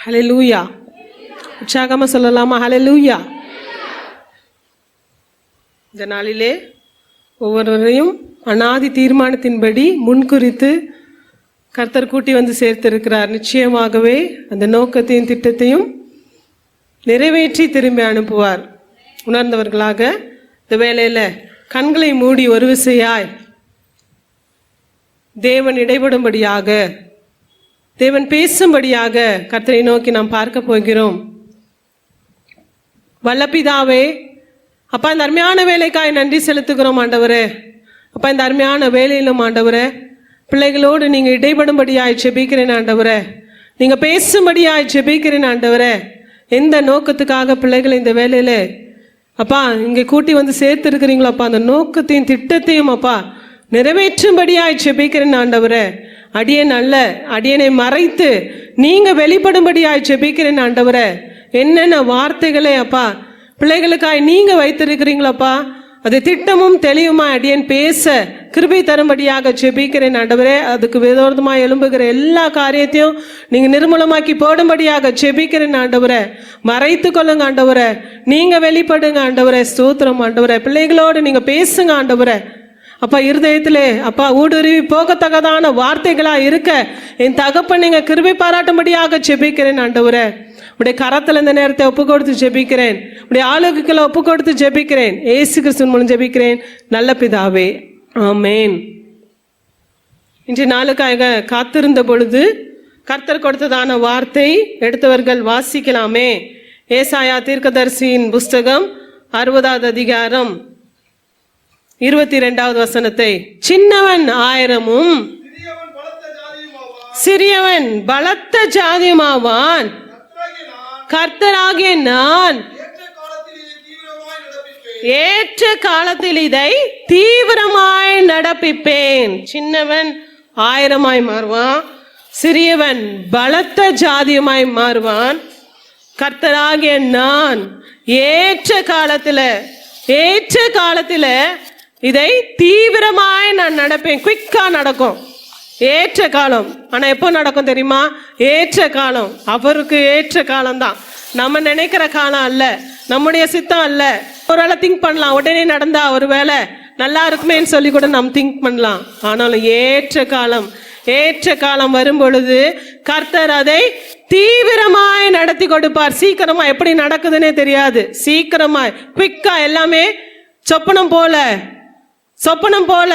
ஹல்லேலூயா. உற்சாகமா சொல்லலாமா? ஹல்லேலூயா. இந்த நாளிலே ஒவ்வொருவரையும் அநாதி தீர்மானத்தின்படி முன்குறித்து கர்த்தர் கூட்டி வந்து சேர்த்திருக்கிறார். நிச்சயமாகவே அந்த நோக்கத்தையும் திட்டத்தையும் நிறைவேற்றி திரும்பி அனுப்புவார். உணர்ந்தவர்களாக இந்த வேளையில் கண்களை மூடி ஒரு விசையாய் தேவன் இடைபடும்படியாக, தேவன் பேசும்படியாக கர்த்தரை நோக்கி நாம் பார்க்க போகிறோம். வல்லபிதாவே, அப்பா, இந்த அருமையான வேலைக்காய் நன்றி செலுத்துகிறோம் ஆண்டவரே. அப்பா, இந்த அருமையான வேலையிலும் ஆண்டவரே பிள்ளைகளோடு நீங்கள் இடைபடும்படியாய் ஜெபிக்கிறேன் ஆண்டவரே. நீங்கள் பேசும்படியாய் ஜெபிக்கிறேன் ஆண்டவரே. எந்த நோக்கத்துக்காக பிள்ளைகளை இந்த வேலையில் அப்பா இங்கே கூட்டி வந்து சேர்த்து இருக்கிறீங்களோ அப்பா, அந்த நோக்கத்தையும் திட்டத்தையும் அப்பா நிறைவேற்றும்படியாய் ஜெபிக்கிறேன் ஆண்டவரே. அடியேன் அல்ல, அடியனை மறைத்து நீங்கள் வெளிப்படும்படியாய் ஜெபிக்கிறேன் ஆண்டவரே. என்னென்ன வார்த்தைகளே அப்பா பிள்ளைகளுக்காய் நீங்கள் வைத்திருக்கிறீங்களப்பா, அது திட்டமும் தெளிவுமா அடியேன் பேச கிருபை தரும்படியாக ஜெபிக்கிறேன் ஆண்டவரே. அதுக்கு விரோதமாக எழும்புகிற எல்லா காரியத்தையும் நீங்கள் நிர்மூலமாக்கி போடும்படியாக ஜெபிக்கிறேன் ஆண்டவரே. மறைத்து கொள்ளுங்க ஆண்டவரே, நீங்கள் வெளிப்படுங்க ஆண்டவரே. ஸ்தோத்திரம் ஆண்டவரே. பிள்ளைகளோடு நீங்கள் பேசுங்க ஆண்டவரே. அப்பா, இருதயத்திலே அப்பா ஊடுருவி போகத்தக்கதான வார்த்தைகளா இருக்க என் தகப்பன் நீங்கள் கிருபை பாராட்டும்படியாக ஜெபிக்கிறேன் ஆண்டவரே. உடைய கரத்தில் இந்த நேரத்தை ஒப்பு கொடுத்து ஜெபிக்கிறேன். உடைய ஆளுக்குள்ள ஒப்பு கொடுத்து ஜெபிக்கிறேன். இயேசு கிறிஸ்துவின் மூலம் ஜெபிக்கிறேன் நல்ல பிதாவே, ஆமேன். இன்றைய நாளுக்காக காத்திருந்த பொழுது கர்த்தர் கொடுத்ததான வார்த்தை எடுத்தவர்கள் வாசிக்கலாமே. ஏசாயா தீர்க்கதரிசியின் புஸ்தகம் 60வது அதிகாரம் 22வது வசனத்தை. சின்னவன் 1000-உம் சிறியவன் பலத்த ஜாதியுமாவான், கர்த்தராகிய நான் ஏற்ற காலத்தில் இதை தீவிரமாய் நடப்பிப்பேன். சின்னவன் 1000-ஆய் மாறுவான், சிறியவன் பலத்த ஜாதியுமாய் மாறுவான். கர்த்தராகிய நான் ஏற்ற காலத்துல இதை தீவிரமாய் நான் நடப்பேன். குயிக்கா நடக்கும். ஏற்ற காலம். ஆனா எப்போ நடக்கும் தெரியுமா? ஏற்ற காலம். அவருக்கு ஏற்ற காலம்தான். நம்ம நினைக்கிற காலம் அல்ல, நம்முடைய சித்தம் அல்ல. ஒரு வேளை திங்க் பண்ணலாம், உடனே நடந்தா ஒரு வேளை நல்லா இருக்குமேன்னு சொல்லி கூட நம்ம திங்க் பண்ணலாம். ஆனாலும் ஏற்ற காலம் வரும் பொழுது கர்த்தர் அதை தீவிரமாய் நடத்தி கொடுப்பார். சீக்கிரமா எப்படி நடக்குதுன்னே தெரியாது. சீக்கிரமாய் குயிக்கா எல்லாமே சொப்பனம் போல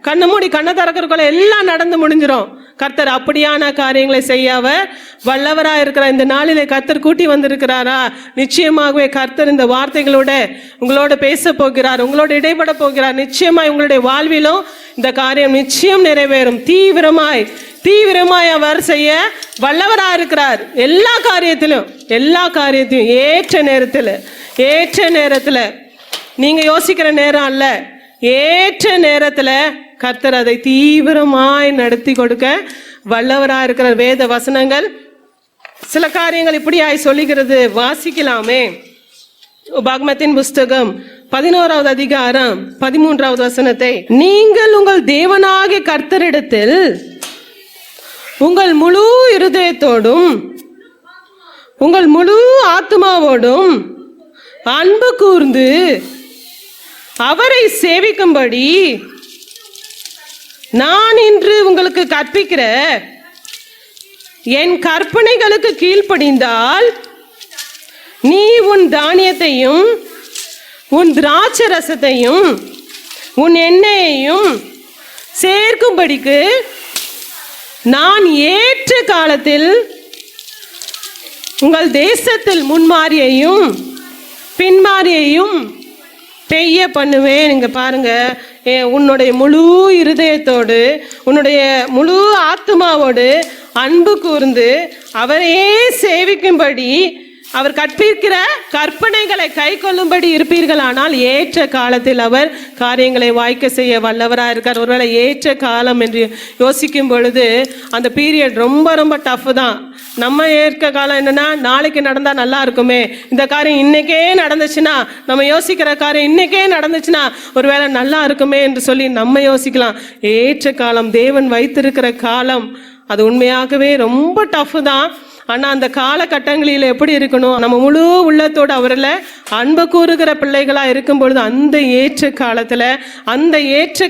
கண்ணு மூடி கண்ணை திறக்கிறக்குள்ள எல்லாம் நடந்து முடிஞ்சிடும். கர்த்தர் அப்படியான காரியங்களை செய்ய அவர் வல்லவரா இருக்கிறார். இந்த நாளிலே கர்த்தர் கூட்டி வந்திருக்கிறாரா? நிச்சயமாகவே கர்த்தர் இந்த வார்த்தைகளோட உங்களோட பேச போகிறார், உங்களோட இடைப்பட போகிறார். நிச்சயமாய் உங்களுடைய வாழ்விலும் இந்த காரியம் நிச்சயம் நிறைவேறும். தீவிரமாய் அவர் செய்ய வல்லவரா இருக்கிறார். எல்லா காரியத்தையும் ஏற்ற நேரத்தில் நீங்க யோசிக்கிற நேரம் அல்ல, ஏற்ற நேரத்துல கர்த்தர் அதை தீவிரமாய் நடத்தி கொடுக்க வல்லவரா இருக்கிற வேத வசனங்கள் சில காரியங்கள் இப்படியாய் சொல்லுகிறது. வாசிக்கலாமே. உபாகமத்தின் புஸ்தகம் 11வது அதிகாரம் 13வது வசனத்தை. நீங்கள் உங்கள் தேவனாகிய கர்த்தரிடத்தில் உங்கள் முழு இருதயத்தோடும் உங்கள் முழு ஆத்மாவோடும் அன்பு கூர்ந்து அவரை சேவிக்கும்படி நான் இன்று உங்களுக்கு கற்பிக்கிற என் கற்பனைகளுக்கு கீழ்ப்படிந்தால் நீ உன் தானியத்தையும் உன் திராட்சை ரசத்தையும் உன் எண்ணெயையும் சேர்க்கும்படிக்கு நான் ஏற்ற காலத்தில் உங்கள் தேசத்தில் முன்மாரியையும் பின்மாரியையும் பெய்ய பண்ணுவேன். இங்க பாருங்க, உன்னுடைய முழு இருதயத்தோடு உன்னுடைய முழு ஆத்மாவோடு அன்பு கூர்ந்து அவரையே சேவிக்கும்படி அவர் கற்பிக்கிற கற்பனைகளை கை கொள்ளும்படி இருப்பீர்களானால் ஏற்ற காலத்தில் அவர் காரியங்களை வாய்க்க செய்ய வல்லவராக இருக்கார். ஒருவேளை ஏற்ற காலம் என்று யோசிக்கும் பொழுது அந்த பீரியட் ரொம்ப டஃப் தான். நம்ம ஏற்க காலம் என்னன்னா, நாளைக்கு நடந்தா நல்லா இருக்குமே, இந்த காரியம் இன்னைக்கே நடந்துச்சுன்னா, நம்ம யோசிக்கிற காரியம் இன்னைக்கே நடந்துச்சுன்னா ஒருவேளை நல்லா இருக்குமே என்று சொல்லி நம்ம யோசிக்கலாம். ஏற்ற காலம், தேவன் வைத்திருக்கிற காலம், அது உண்மையாகவே ரொம்ப டஃப் தான். ஆனா அந்த காலகட்டங்களில் எப்படி இருக்கணும்? நம்ம முழு உள்ளத்தோடு அவரில் அன்பு கூறுகிற பிள்ளைகளா இருக்கும் பொழுது அந்த ஏற்ற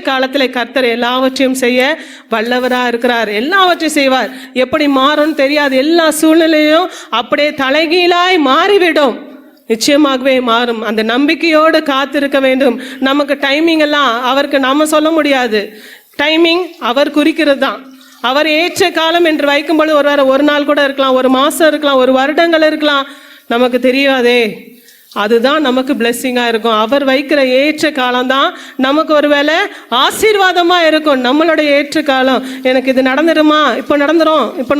காலத்துல கர்த்தர் எல்லாவற்றையும் செய்ய வல்லவரா இருக்கிறார். எல்லாவற்றையும் செய்வார். எப்படி மாறும்னு தெரியாது. எல்லா சூழ்நிலையும் அப்படியே தலைகீழாய் மாறிவிடும். நிச்சயமாகவே மாறும். அந்த நம்பிக்கையோடு காத்திருக்க வேண்டும். நமக்கு டைமிங் எல்லாம் அவருக்கு நாம சொல்ல முடியாது. டைமிங் அவர் குறிக்கிறது தான். அவர் ஏற்ற காலம் என்று வைக்கும்போது ஒரு நாள் கூட இருக்கலாம், ஒரு மாசம் இருக்கலாம், ஒரு வருடங்கள் இருக்கலாம், நமக்கு தெரியாதே. அதுதான் நமக்கு பிளெஸ்ஸிங்கா இருக்கும். அவர் வைக்கிற ஏற்ற காலம் தான் நமக்கு ஒருவேளை ஆசீர்வாதமா இருக்கும். நம்மளுடைய ஏற்ற காலம் எனக்கு இது நடந்துடுமா, இப்போ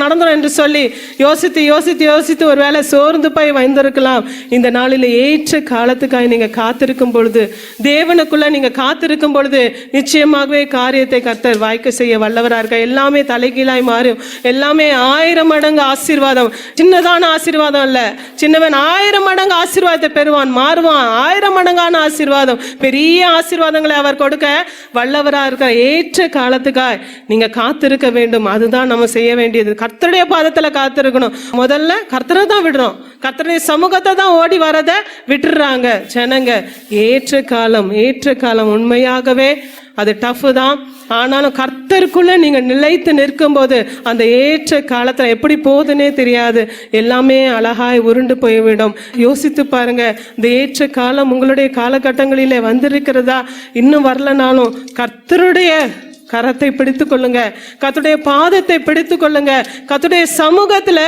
நடந்துரும் என்று சொல்லி யோசித்து ஒருவேளை சோர்ந்து போய் வந்திருக்கலாம். இந்த நாளில் ஏற்ற காலத்துக்காக நீங்க காத்திருக்கும் பொழுது, தேவனுக்குள்ள நீங்க காத்திருக்கும் பொழுது நிச்சயமாகவே காரியத்தை கர்த்தர் வாய்க்க செய்ய வல்லவரா இருக்க. எல்லாமே தலைகீழாய் மாறும். எல்லாமே 1000 மடங்கு ஆசீர்வாதம். சின்னதான ஆசீர்வாதம் இல்ல, சின்னவன் 1000 மடங்கு ஆசீர்வாதத்தை பெறுவான், மாறுவான். 1000 மடங்கான ஆசீர்வாதம், பெரிய ஆசீர்வாதங்களை அவர் கொடுக்க வல்லவரா இருக்கிற. ஏற்ற காலத்துக்காய் நீங்க காத்திருக்க வேண்டும். அதுதான் நம்ம செய்ய வேண்டியது. கர்த்தருடைய பாதத்துல காத்திருக்கணும். முதல்ல கர்த்தரை தான் விடுறோம், கர்த்தருடைய சமூகத்தை தான் ஓடி வரத விட்டுறாங்க ஜனங்க. ஏற்ற காலம் உண்மையாகவே அது டஃப் தான். ஆனாலும் கர்த்தருக்குள்ள நீங்க நிலைத்து நிற்கும் போது அந்த ஏற்ற காலத்துல எப்படி போகுதுன்னே தெரியாது. எல்லாமே அழகாய் உருண்டு போய்விடும். யோசித்து பாருங்க, இந்த ஏற்ற காலம் உங்களுடைய காலகட்டங்களிலே வந்திருக்கிறதா? இன்னும் வரலனாலும் கர்த்தருடைய கரத்தை பிடித்து கொள்ளுங்க, கர்த்தருடைய பாதத்தை பிடித்து கொள்ளுங்க. கர்த்தருடைய சமூகத்துல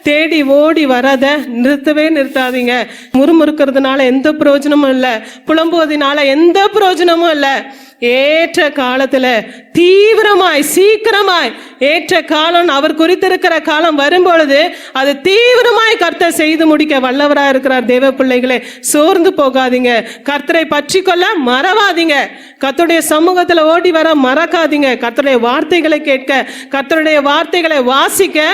தேடி ஓடி வரத நிறுத்தாதீங்க. முறுமுறுக்கிறதுனால எந்த பிரயோஜனமும் இல்லை, புலம்புவதனால எந்த பிரயோஜனமும் இல்லை. ஏற்ற காலத்துல தீவிரமாய் சீக்கிரமாய் ஏற்ற காலம் அவர் குறித்திருக்கிற காலம் வரும்பொழுது அது தீவிரமாய் கர்த்தர் செய்து முடிக்க வல்லவரா இருக்கிறார். தேவ பிள்ளைகளே, சோர்ந்து போகாதீங்க. கர்த்தரை பற்றி கொள்ள மறவாதீங்க. கர்த்தருடைய சமூகத்துல ஓடி வர மறக்காதீங்க. கர்த்தருடைய வார்த்தைகளை கேட்க, கர்த்தருடைய வார்த்தைகளை வாசிக்க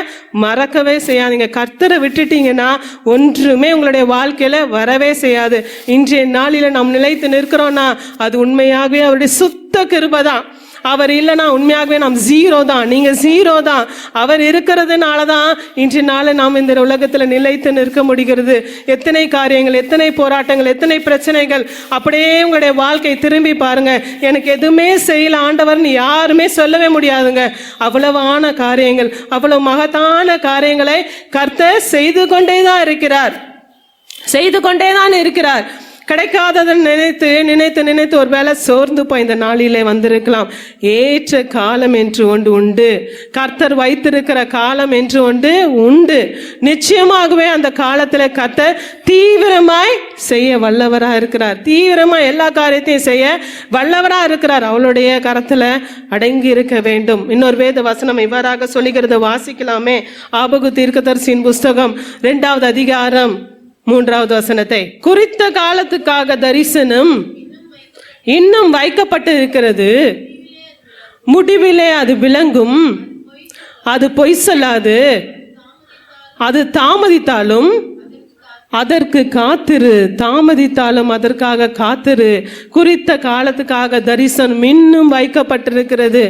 மறக்கவே செய்யாதீங்க. கர்த்தரை விட்டுட்டீங்கன்னா ஒன்றுமே உங்களுடைய வாழ்க்கையில வரவே செய்யாது. இன்றைய நாளில நாம் நிலைத்து நிற்கிறோம்னா அது உண்மையாகவே அவருடைய சுத்த கிருபைதான். அவர் இல்லைன்னா உண்மையாகவே நாம் ஜீரோ தான். நீங்க ஜீரோ தான். அவர் இருக்கிறதுனால தான் இன்றைய நாள் நாம் இந்த உலகத்துல நிலைத்து நிற்க முடிகிறது. எத்தனை காரியங்கள், எத்தனை போராட்டங்கள், எத்தனை பிரச்சனைகள். அப்படியே உங்களுடைய வாழ்க்கை திரும்பி பாருங்க. எனக்கு எதுவுமே செய்யல ஆண்டவர்னு யாருமே சொல்லவே முடியாதுங்க. அவ்வளவான காரியங்கள், அவ்வளவு மகத்தான காரியங்களை கர்த்தர் செய்து கொண்டேதான் இருக்கிறார். கிடைக்காததை நினைத்து ஒரு வேளை சோர்ந்து போய் இந்த நாளிலே வந்திருக்கலாம். ஏற்ற காலம் என்று ஒன்று உண்டு. கர்த்தர் வைத்திருக்கிற காலம் என்று ஒன்று உண்டு. நிச்சயமாகவே அந்த காலத்துல கர்த்தர் தீவிரமாய் செய்ய வல்லவரா இருக்கிறார். தீவிரமாய் எல்லா காரியத்தையும் செய்ய வல்லவரா இருக்கிறார். அவளுடைய கரத்துல அடங்கி இருக்க வேண்டும். இன்னொரு வேத வசனம் இவ்வாறாக சொல்லுகிறத வாசிக்கலாமே. ஆபகு தீர்க்கதரிசியின் புஸ்தகம் 2வது அதிகாரம் 3வது வசனத்தை. குறித்த காலத்துக்காக தரிசனம் இன்னும் வைக்கப்பட்டு இருக்கிறது, முடிவிலே அது விளங்கும், அது பொய் சொல்லாது, அது தாமதித்தாலும் அதற்கு காத்திரு, அதற்காக காத்திரு. குறித்த காலத்துக்காக தரிசனம் இன்னும் வைக்கப்பட்டிருக்கிறது.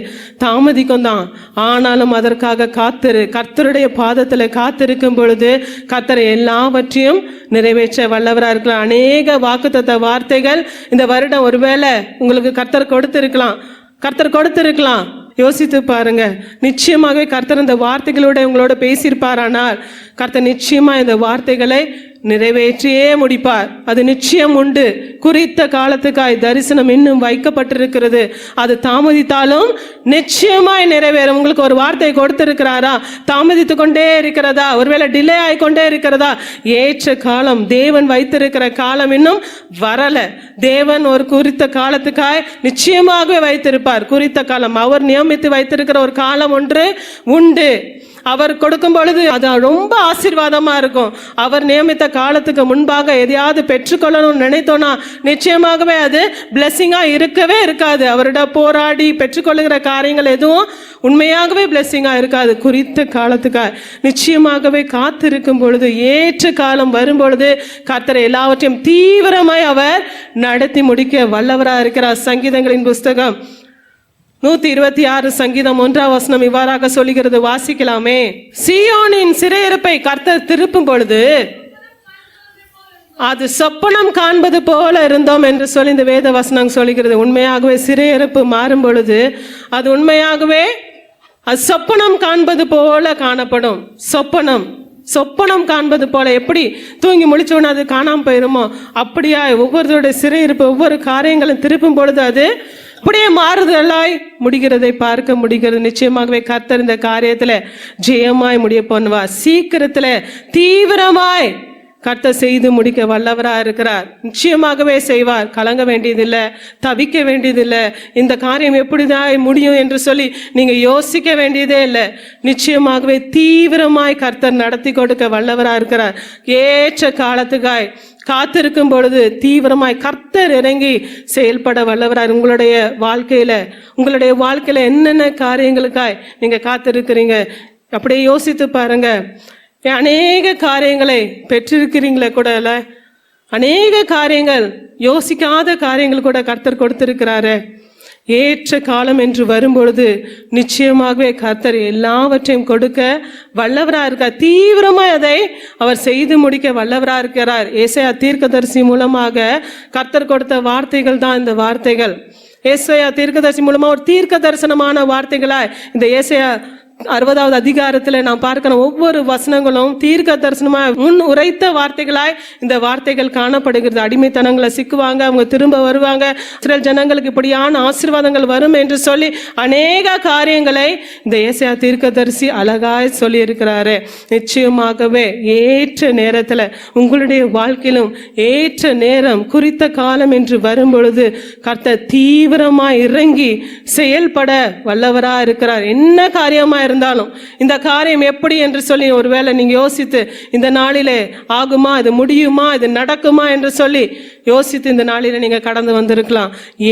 தாமதிக்கும் தான், ஆனாலும் அதற்காக காத்திரு. கர்த்தருடைய பாதத்துல காத்திருக்கும் பொழுது கர்த்தர் எல்லாவற்றையும் நிறைவேற்ற வல்லவரா இருக்கலாம். அநேக வாக்குத்தத்த வார்த்தைகள் இந்த வருடம் ஒருவேளை உங்களுக்கு கர்த்தர் கொடுத்திருக்கலாம். யோசித்து பாருங்க. நிச்சயமாக கர்த்தர் இந்த வார்த்தைகளோட உங்களோட பேசியிருப்பாரானால் கர்த்தர் நிச்சயமா இந்த வார்த்தைகளை நிறைவேற்றியே முடிப்பார். அது நிச்சயம் உண்டு. குறித்த காலத்துக்காய் தரிசனம் இன்னும் வைக்கப்பட்டிருக்கிறது. அது தாமதித்தாலும் நிச்சயமாய் நிறைவேறும். உங்களுக்கு ஒரு வார்த்தை கொடுத்திருக்கிறாரா? தாமதித்து கொண்டே இருக்கிறதா? ஒருவேளை டிலே ஆகிக்கொண்டே இருக்கிறதா? ஏற்ற காலம், தேவன் வைத்திருக்கிற காலம் இன்னும் வரல. தேவன் ஒரு குறித்த காலத்துக்காய் நிச்சயமாகவே வைத்திருப்பார். குறித்த காலம், அவர் நியமித்து வைத்திருக்கிற ஒரு காலம் ஒன்று உண்டு. அவர் கொடுக்கும் பொழுது அது ரொம்ப ஆசீர்வாதமா இருக்கும். அவர் நியமித்த காலத்துக்கு முன்பாக எதையாவது பெற்றுக்கொள்ளணும்னு நினைத்தோன்னா நிச்சயமாகவே அது பிளெஸிங்கா இருக்கவே இருக்காது. அவரோட போராடி பெற்றுக்கொள்ளுகிற காரியங்கள் எதுவும் உண்மையாகவே பிளெஸிங்கா இருக்காது. குறித்த காலத்துக்காக நிச்சயமாகவே காத்திருக்கும் பொழுது, ஏற்ற காலம் வரும் பொழுது கர்த்தர் எல்லாவற்றையும் தீவிரமாய் அவர் நடத்தி முடிக்க வல்லவரா இருக்கிறார். சங்கீதங்களின் புஸ்தகம் 126 சங்கீதம் 1ஆம் வசனம் இவ்வாறாக சொல்லுகிறது, வாசிக்கலாமே. சீயோனின் சிறையிருப்பை கர்த்தர் திருப்பும் பொழுது அது சொப்பனம் காண்பது போல இருந்தோம் என்று சொல்லி இந்த வேத வசனம் சொல்லுகிறது. உண்மையாகவே சிறையிருப்பு மாறும் பொழுது அது உண்மையாகவே அது சொப்பனம் காண்பது போல காணப்படும். சொப்பனம் காண்பது போல, எப்படி தூங்கி முழிச்சோன்னு அது காணாம போயிருமோ அப்படியா ஒவ்வொருத்தருடைய சிறையிருப்பு ஒவ்வொரு காரியங்களும் திருப்பும் பொழுது அது அப்படியே மாறுதலாய் முடிகிறதை பார்க்க முடிகிறது. நிச்சயமாகவே கர்த்தர் இந்த காரியத்துல ஜெயமாய் முடிய பண்ணுவார். சீக்கிரத்துல தீவிரமாய் கர்த்தர் செய்து முடிக்க வல்லவரா இருக்கிறார். நிச்சயமாகவே செய்வார். கலங்க வேண்டியதில்லை, தவிக்க வேண்டியதில்லை. இந்த காரியம் எப்படிதான் முடியும் என்று சொல்லி நீங்க யோசிக்க வேண்டியதே இல்லை. நிச்சயமாகவே தீவிரமாய் கர்த்தர் நடத்தி கொடுக்க வல்லவரா இருக்கிறார். ஏற்ற காலத்துக்காய் காத்திருக்கும் பொழுது தீவிரமாய் கர்த்தர் இறங்கி செயல்பட வல்லவரார். உங்களுடைய வாழ்க்கையில என்னென்ன காரியங்களுக்காய் நீங்க காத்திருக்கிறீங்க அப்படியே யோசித்து பாருங்க. அநேக காரியங்களை பெற்றிருக்கிறீங்களே கூட, அநேக காரியங்கள், யோசிக்காத காரியங்கள் கூட கர்த்தர் கொடுத்திருக்கிறாரு. ஏற்ற காலம் என்று வரும்பொழுது நிச்சயமாகவே கர்த்தர் எல்லாவற்றையும் கொடுக்க வல்லவரா இருக்கார். தீவிரமாய் அதை அவர் செய்து முடிக்க வல்லவரா இருக்கிறார். ஏசாயா தீர்க்கதரிசி மூலமாக கர்த்தர் கொடுத்த வார்த்தைகள் தான் இந்த வார்த்தைகள். ஏசாயா தீர்க்கதரிசி மூலமா ஒரு தீர்க்க தரிசனமான வார்த்தைகளாய் இந்த ஏசாயா 60வது அதிகாரத்துல நாம் பார்க்கணும். ஒவ்வொரு வசனங்களும் தீர்க்க தரிசனமாய் முன் உரைத்த வார்த்தைகளாய் இந்த வார்த்தைகள் காணப்படுகிறது. அடிமைத்தனங்களை சிக்குவாங்க, அவங்க திரும்ப வருவாங்க, இஸ்ரவேல் ஜனங்களுக்கு இப்படியான ஆசீர்வாதங்கள் வரும் என்று சொல்லி அநேக காரியங்களை இந்த ஏசாயா தீர்க்கதரிசி அழகாய் சொல்லி இருக்கிறாரு. நிச்சயமாகவே ஏற்ற நேரத்துல உங்களுடைய வாழ்க்கையிலும் ஏற்ற நேரம் குறித்த காலம் என்று வரும் பொழுது கர்த்தர் தீவிரமாய் இறங்கி செயல்பட வல்லவரா இருக்கிறார். என்ன காரியமா இருந்தாலும் இந்த காரியம் எப்படி என்று சொல்லி ஒருவேளை நீங்க யோசித்து இந்த நாளிலே ஆகுமா, இது முடியுமா, இது நடக்குமா என்று சொல்லி யோசித்து இந்த நாளில நீங்க கடந்து வந்திருக்கலாம்.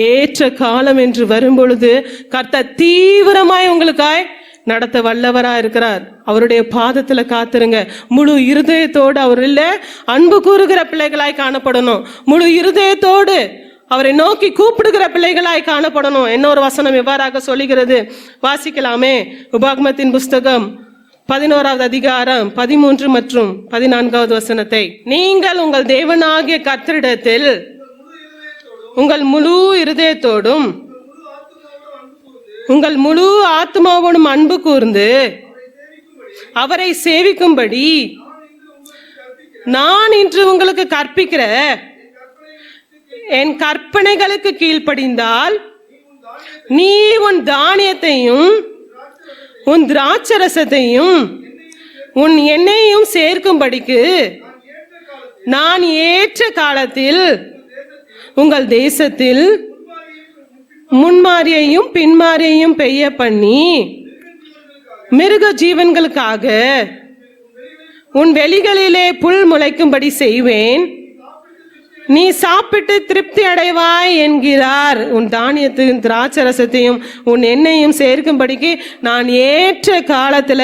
ஏற்ற காலம் என்று வரும் பொழுது கர்த்தர் தீவிரமாய் உங்களுக்காய் நடத்த வல்லவரா இருக்கிறார். அவருடைய பாதத்துல காத்துருங்க. முழு இருதயத்தோடு அவர் இல்ல அன்பு கூறுகிற பிள்ளைகளாய் காணப்படணும். முழு இருதயத்தோடு அவரை நோக்கி கூப்பிடுகிற பிள்ளைகளாய் காணப்படணும். இன்னொரு வசனம் எவ்வாறாக சொல்லுகிறது, வாசிக்கலாமே. உபாகமத்தின் புஸ்தகம் 11வது அதிகாரம் 13 மற்றும் 14வது வசனத்தை. நீங்கள் உங்கள் தேவனாகிய கர்த்தரிடத்தில் உங்கள் முழு இருதயத்தோடும் உங்கள் முழு ஆத்மாவோடும் அன்பு கூர்ந்து அவரை சேவிக்கும்படி நான் இன்று உங்களுக்கு கற்பிக்கிற என் கற்பனைகளுக்கு கீழ்ப்படிந்தால் நீ உன் தானியத்தையும் உன் திராட்சரசத்தையும் உன் எண்ணெயையும் சேர்க்கும்படிக்கு நான் ஏற்ற காலத்தில் உங்கள் தேசத்தில் முன்மாரியையும் பின்மாரியையும் பெய்ய பண்ணி மிருக ஜீவன்களுக்காக உன் வெளிகளிலே புல் முளைக்கும்படி செய்வேன். நீ சாப்பிட்டு திருப்தி அடைவாய் என்கிறார். உன் தானியத்தையும் திராட்சரசத்தையும் உன் எண்ணெயையும் சேர்க்கும்படிக்கு நான் ஏற்ற காலத்துல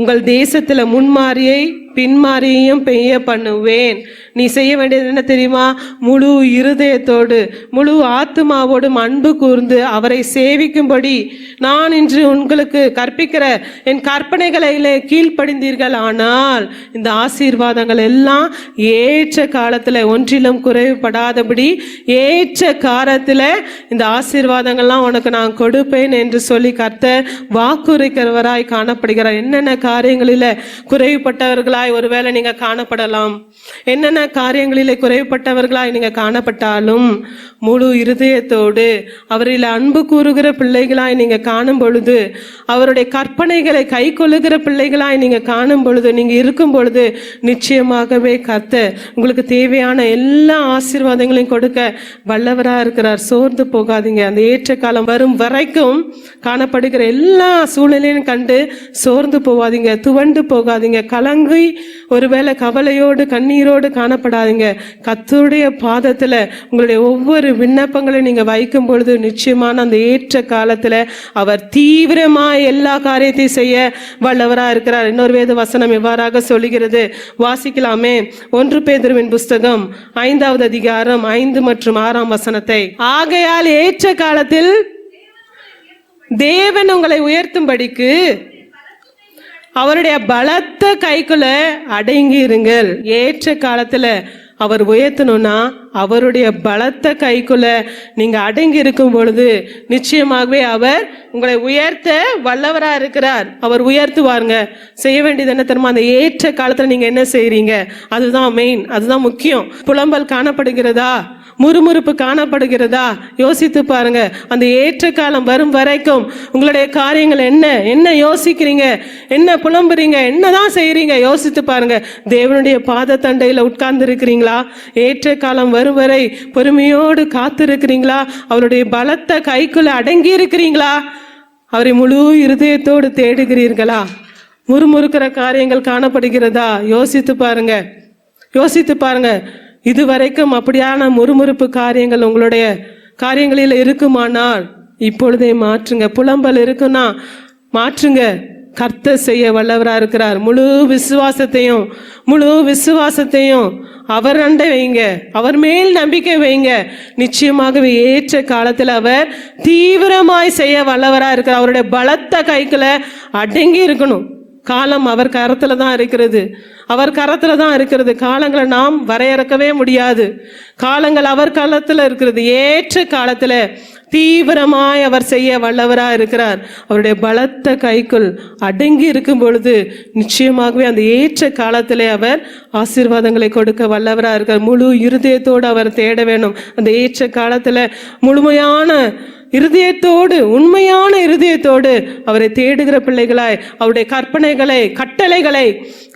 உங்கள் தேசத்துல முன்மாரியை பின்மாரியையும் பெய்ய பண்ணுவேன். நீ செய்ய வேண்டியது என்ன தெரியுமா? முழு இருதயத்தோடு முழு ஆத்மாவோடும் அன்பு கூர்ந்து அவரை சேவிக்கும்படி நான் இன்று உங்களுக்கு கற்பிக்கிற என் கற்பனைகளிலே கீழ்ப்படிந்தீர்கள். ஆனால் இந்த ஆசீர்வாதங்கள் எல்லாம் ஏற்ற காலத்துல ஒன்றிலும் குறைவுபடாதபடி ஏற்ற காலத்துல இந்த ஆசீர்வாதங்கள்லாம் உனக்கு நான் கொடுப்பேன் என்று சொல்லி கர்த்தர் வாக்குரைக்கிறவராய் காணப்படுகிறார். என்னென்ன காரியங்களில குறைவுபட்டவர்களாய் ஒருவேளை நீங்க காணப்படலாம், என்னென்ன காரியங்களிலே குறைவுபட்டவர்களாய் நீங்க காணப்பட்டாலும் முழு இருதயத்தோடு அவரில் அன்பு கூறுகிற பிள்ளைகளாய் நீங்க காணும் பொழுது, அவருடைய கற்பனைகளை கை கொள்ளுகிற பிள்ளைகளாய் நீங்க காணும் பொழுது, நீங்க இருக்கும் பொழுது நிச்சயமாகவே கர்த்தர் உங்களுக்கு தேவையான எல்லா ஆசீர்வாதங்களையும் கொடுக்க வல்லவரா இருக்கிறார். சோர்ந்து போகாதீங்க. அந்த ஏற்ற காலம் வரும் வரைக்கும் காணப்படுகிற எல்லா சூழ்நிலையும் கண்டு சோர்ந்து போகாதீங்க, துவண்டு போகாதீங்க, கலங்கி ஒருவேளை கவலையோடு கண்ணீரோடு காணப்படாதீங்க. கர்த்தருடைய பாதத்துல உங்களுடைய ஒவ்வொரு விண்ணப்பங்களையும் நீங்க வைக்கும் பொழுது நிச்சயமான அந்த ஏற்ற காலத்துல அவர் தீவிரமா எல்லா காரியத்தையும் செய்ய வல்லவரா இருக்கிறார். இன்னொரு வேத வசனம் எவ்வாறாக சொல்லுகிறது, வாசிக்கலாமே. 1 பேதுருவின் புஸ்தகம் 5வது அதிகாரம் 5 மற்றும் 6ஆம் வசனத்தை. ஆகையால் ஏற்ற காலத்தில் தேவன் உங்களை உயர்த்தும்படிக்கு அவருடைய பலத்த கைக்குள்ள அடங்கி இருங்கள். ஏற்ற காலத்துல அவர் உயர்த்தணும்னா அவருடைய பலத்த கைக்குள்ள நீங்க அடங்கி இருக்கும் பொழுது நிச்சயமாகவே அவர் உங்களை உயர்த்த வல்லவரா இருக்கிறார். அவர் உயர்த்துவாருங்க. செய்ய வேண்டியது என்ன தெரியுமா? அந்த ஏற்ற காலத்துல நீங்க என்ன செய்றீங்க, அதுதான் மெயின், அதுதான் முக்கியம். புலம்பல் காணப்படுகிறதா, முறுமுறுப்பு காணப்படுகிறதா? யோசித்து பாருங்க. அந்த ஏற்ற காலம் வரும் வரைக்கும் உங்களுடைய காரியங்கள் என்ன யோசிக்கிறீங்க, என்ன புலம்புறீங்க, என்னதான் செய்றீங்க? யோசித்து பாருங்க. தேவனுடைய பாத தண்டையில உட்கார்ந்து இருக்கிறீங்களா? ஏற்ற காலம் வரும் வரை பொறுமையோடு காத்து இருக்கிறீங்களா? அவருடைய பலத்த கைக்குள்ள அடங்கி இருக்கிறீங்களா? அவரை முழு இருதயத்தோடு தேடுகிறீர்களா? முறுமுறுக்கிற காரியங்கள் காணப்படுகிறதா? யோசித்து பாருங்க, யோசித்து பாருங்க. இதுவரைக்கும் அப்படியான முறுமுறுப்பு காரியங்கள் உங்களுடைய காரியங்களில் இருக்குமானால் இப்பொழுதே மாற்றுங்க. புலம்பல் இருக்குன்னா மாற்றுங்க. கர்த்தர் செய்ய வல்லவரா இருக்கிறார். முழு விசுவாசத்தையும் அவர் அண்டை வைங்க, அவர் மேல் நம்பிக்கை வைங்க. நிச்சயமாகவே ஏற்ற காலத்தில் அவர் தீவிரமாய் செய்ய வல்லவரா இருக்கிறார். அவருடைய பலத்த கைக்குள்ள அடங்கி இருக்கணும். காலம் அவர் கரத்துல தான் இருக்கிறது, அவர் கரத்துல தான் இருக்கிறது. காலங்களை நாம் வரையறுக்கவே முடியாது. காலங்கள் அவர் காலத்துல இருக்கிறது. ஏற்ற காலத்துல தீவிரமாய் அவர் செய்ய வல்லவரா இருக்கிறார். அவருடைய பலத்த கைக்குள் அடங்கி இருக்கும் பொழுது நிச்சயமாகவே அந்த ஏற்ற காலத்திலே அவர் ஆசீர்வாதங்களை கொடுக்க வல்லவரா இருக்கிறார். முழு இருதயத்தோடு அவர் தேட வேணும். அந்த ஏற்ற காலத்துல முழுமையான இருதயத்தோடு, உண்மையான இருதயத்தோடு அவரை தேடுகிற பிள்ளைகளாய், அவருடைய கற்பனைகளை கட்டளைகளை